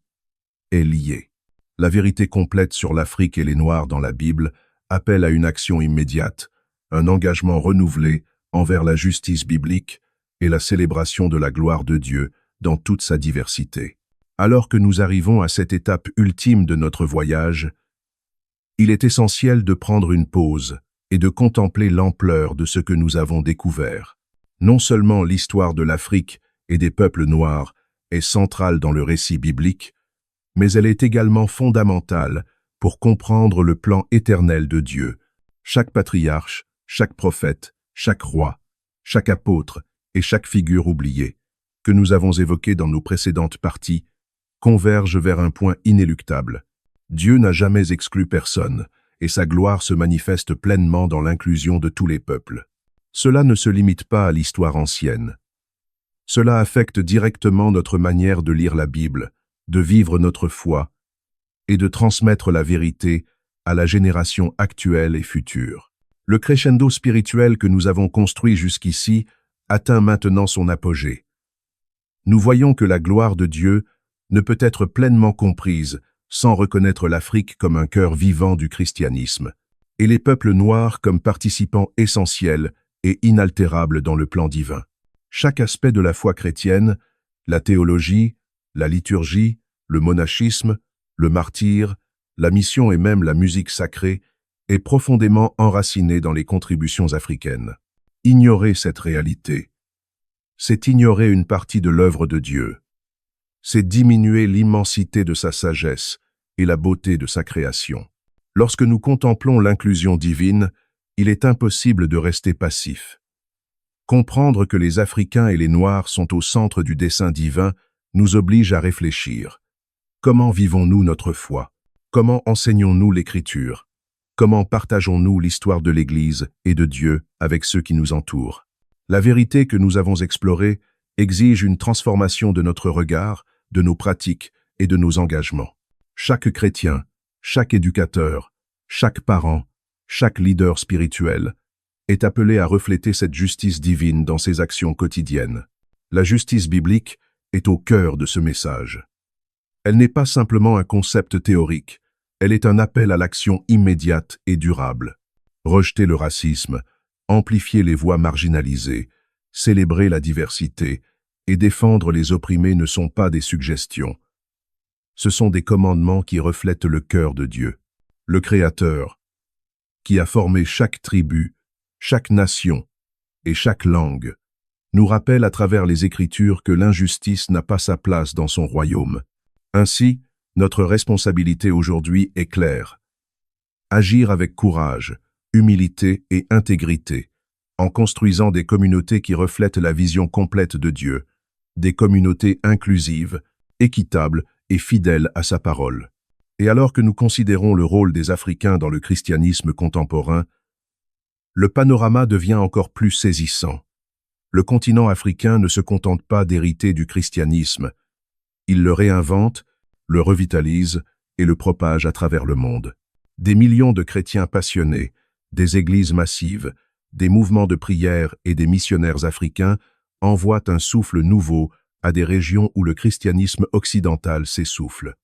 est lié. La vérité complète sur l'Afrique et les Noirs dans la Bible appelle à une action immédiate, un engagement renouvelé envers la justice biblique et la célébration de la gloire de Dieu dans toute sa diversité. Alors que nous arrivons à cette étape ultime de notre voyage, il est essentiel de prendre une pause et de contempler l'ampleur de ce que nous avons découvert. Non seulement l'histoire de l'Afrique et des peuples noirs est centrale dans le récit biblique, mais elle est également fondamentale pour comprendre le plan éternel de Dieu. Chaque patriarche, chaque prophète, chaque roi, chaque apôtre et chaque figure oubliée, que nous avons évoquée dans nos précédentes parties, convergent vers un point inéluctable. Dieu n'a jamais exclu personne, et sa gloire se manifeste pleinement dans l'inclusion de tous les peuples. Cela ne se limite pas à l'histoire ancienne. Cela affecte directement notre manière de lire la Bible, de vivre notre foi et de transmettre la vérité à la génération actuelle et future. Le crescendo spirituel que nous avons construit jusqu'ici atteint maintenant son apogée. Nous voyons que la gloire de Dieu ne peut être pleinement comprise sans reconnaître l'Afrique comme un cœur vivant du christianisme, et les peuples noirs comme participants essentiels et inaltérables dans le plan divin. Chaque aspect de la foi chrétienne, la théologie, la liturgie, le monachisme, le martyre, la mission et même la musique sacrée, est profondément enraciné dans les contributions africaines. Ignorer cette réalité, c'est ignorer une partie de l'œuvre de Dieu. C'est diminuer l'immensité de sa sagesse et la beauté de sa création. Lorsque nous contemplons l'inclusion divine, il est impossible de rester passif. Comprendre que les Africains et les Noirs sont au centre du dessein divin nous oblige à réfléchir. Comment vivons-nous notre foi? Comment enseignons-nous l'Écriture? Comment partageons-nous l'histoire de l'Église et de Dieu avec ceux qui nous entourent? La vérité que nous avons explorée exige une transformation de notre regard, de nos pratiques et de nos engagements. Chaque chrétien, chaque éducateur, chaque parent, chaque leader spirituel est appelé à refléter cette justice divine dans ses actions quotidiennes. La justice biblique est au cœur de ce message. Elle n'est pas simplement un concept théorique, elle est un appel à l'action immédiate et durable. Rejeter le racisme, amplifier les voix marginalisées, célébrer la diversité et défendre les opprimés ne sont pas des suggestions. Ce sont des commandements qui reflètent le cœur de Dieu, le Créateur, qui a formé chaque tribu, chaque nation et chaque langue, nous rappelle à travers les Écritures que l'injustice n'a pas sa place dans son royaume. Ainsi, notre responsabilité aujourd'hui est claire. Agir avec courage, humilité et intégrité, en construisant des communautés qui reflètent la vision complète de Dieu, des communautés inclusives, équitables et fidèles à sa parole. Et alors que nous considérons le rôle des Africains dans le christianisme contemporain, le panorama devient encore plus saisissant. Le continent africain ne se contente pas d'hériter du christianisme. Il le réinvente, le revitalise et le propage à travers le monde. Des millions de chrétiens passionnés, des églises massives, des mouvements de prière et des missionnaires africains envoient un souffle nouveau à des régions où le christianisme occidental s'essouffle.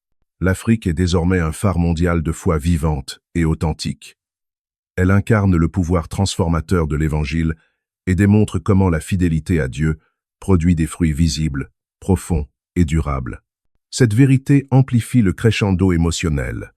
L'Afrique est désormais un phare mondial de foi vivante et authentique. Elle incarne le pouvoir transformateur de l'Évangile et démontre comment la fidélité à Dieu produit des fruits visibles, profonds et durables. Cette vérité amplifie le crescendo émotionnel.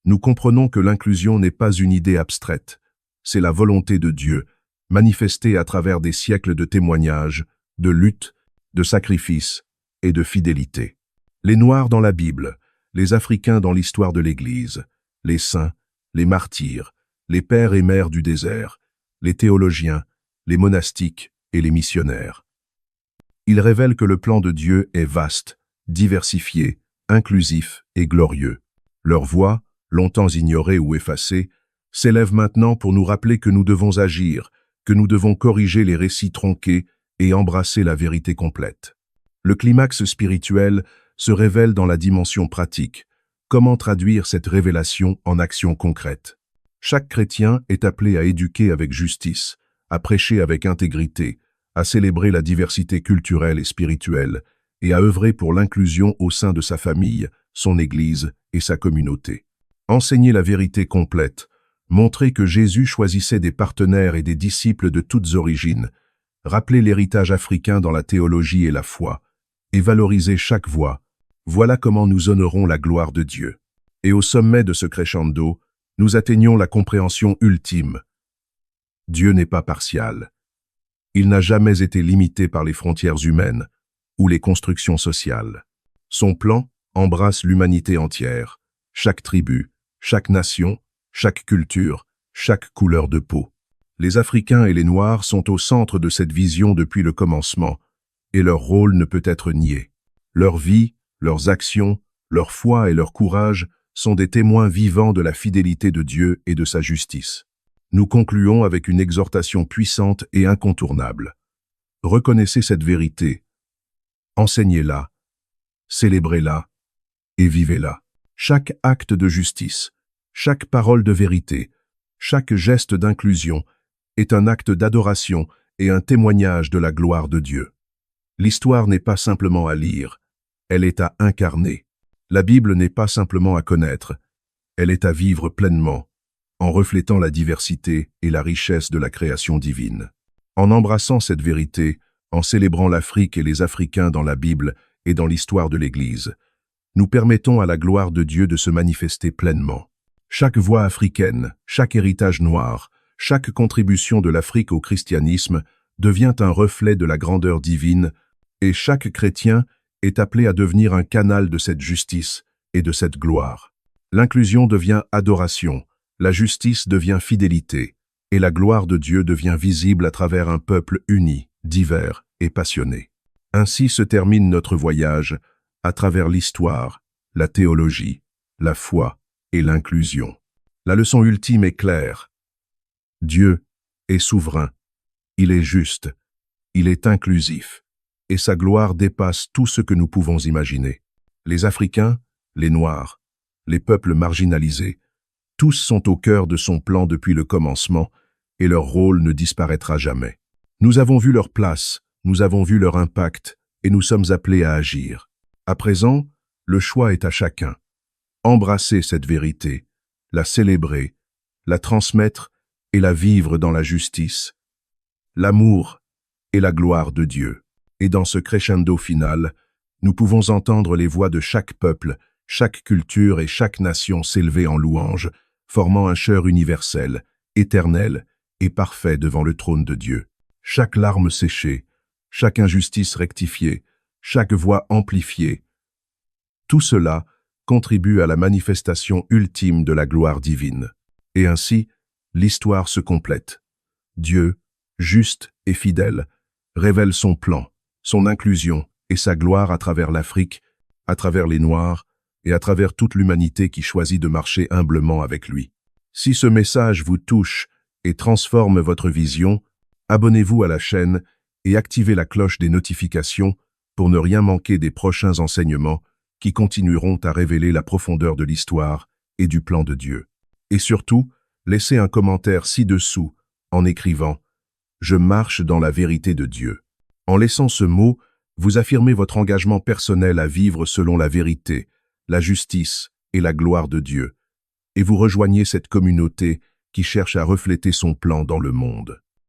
Nous comprenons que l'inclusion n'est pas une idée abstraite, c'est la volonté de Dieu, manifestée à travers des siècles de témoignages, de luttes, de sacrifices et de fidélité. Les Noirs dans la Bible, les Africains dans l'histoire de l'Église, les saints, les martyrs, les pères et mères du désert, les théologiens, les monastiques et les missionnaires. Ils révèlent que le plan de Dieu est vaste, diversifié, inclusif et glorieux. Leur voix, longtemps ignorée ou effacée, s'élève maintenant pour nous rappeler que nous devons agir, que nous devons corriger les récits tronqués et embrasser la vérité complète. Le climax spirituel se révèle dans la dimension pratique. Comment traduire cette révélation en actions concrètes? Chaque chrétien est appelé à éduquer avec justice, à prêcher avec intégrité, à célébrer la diversité culturelle et spirituelle, et à œuvrer pour l'inclusion au sein de sa famille, son Église et sa communauté. Enseigner la vérité complète, montrer que Jésus choisissait des partenaires et des disciples de toutes origines, rappeler l'héritage africain dans la théologie et la foi, et valoriser chaque voix, voilà comment nous honorons la gloire de Dieu. Et au sommet de ce crescendo, nous atteignons la compréhension ultime. Dieu n'est pas partial. Il n'a jamais été limité par les frontières humaines ou les constructions sociales. Son plan embrasse l'humanité entière, chaque tribu, chaque nation, chaque culture, chaque couleur de peau. Les Africains et les Noirs sont au centre de cette vision depuis le commencement, et leur rôle ne peut être nié. Leur vie, leurs actions, leur foi et leur courage sont des témoins vivants de la fidélité de Dieu et de sa justice. Nous concluons avec une exhortation puissante et incontournable. Reconnaissez cette vérité, enseignez-la, célébrez-la et vivez-la. Chaque acte de justice, chaque parole de vérité, chaque geste d'inclusion est un acte d'adoration et un témoignage de la gloire de Dieu. L'histoire n'est pas simplement à lire, elle est à incarner. La Bible n'est pas simplement à connaître, elle est à vivre pleinement, en reflétant la diversité et la richesse de la création divine. En embrassant cette vérité, en célébrant l'Afrique et les Africains dans la Bible et dans l'histoire de l'Église, nous permettons à la gloire de Dieu de se manifester pleinement. Chaque voix africaine, chaque héritage noir, chaque contribution de l'Afrique au christianisme devient un reflet de la grandeur divine et chaque chrétien est appelé à devenir un canal de cette justice et de cette gloire. L'inclusion devient adoration, la justice devient fidélité et la gloire de Dieu devient visible à travers un peuple uni, divers et passionné. Ainsi se termine notre voyage à travers l'histoire, la théologie, la foi et l'inclusion. La leçon ultime est claire. Dieu est souverain, il est juste, il est inclusif, et sa gloire dépasse tout ce que nous pouvons imaginer. Les Africains, les Noirs, les peuples marginalisés, tous sont au cœur de son plan depuis le commencement, et leur rôle ne disparaîtra jamais. Nous avons vu leur place, nous avons vu leur impact, et nous sommes appelés à agir. À présent, le choix est à chacun. Embrasser cette vérité, la célébrer, la transmettre et la vivre dans la justice, l'amour et la gloire de Dieu. Et dans ce crescendo final, nous pouvons entendre les voix de chaque peuple, chaque culture et chaque nation s'élever en louange, formant un chœur universel, éternel et parfait devant le trône de Dieu. Chaque larme séchée, chaque injustice rectifiée, chaque voix amplifiée, tout cela contribue à la manifestation ultime de la gloire divine. Et ainsi, l'histoire se complète. Dieu, juste et fidèle, révèle son plan, son inclusion et sa gloire à travers l'Afrique, à travers les Noirs et à travers toute l'humanité qui choisit de marcher humblement avec lui. Si ce message vous touche et transforme votre vision, abonnez-vous à la chaîne et activez la cloche des notifications pour ne rien manquer des prochains enseignements qui continueront à révéler la profondeur de l'histoire et du plan de Dieu. Et surtout, laissez un commentaire ci-dessous en écrivant « Je marche dans la vérité de Dieu ». En laissant ce mot, vous affirmez votre engagement personnel à vivre selon la vérité, la justice et la gloire de Dieu, et vous rejoignez cette communauté qui cherche à refléter son plan dans le monde.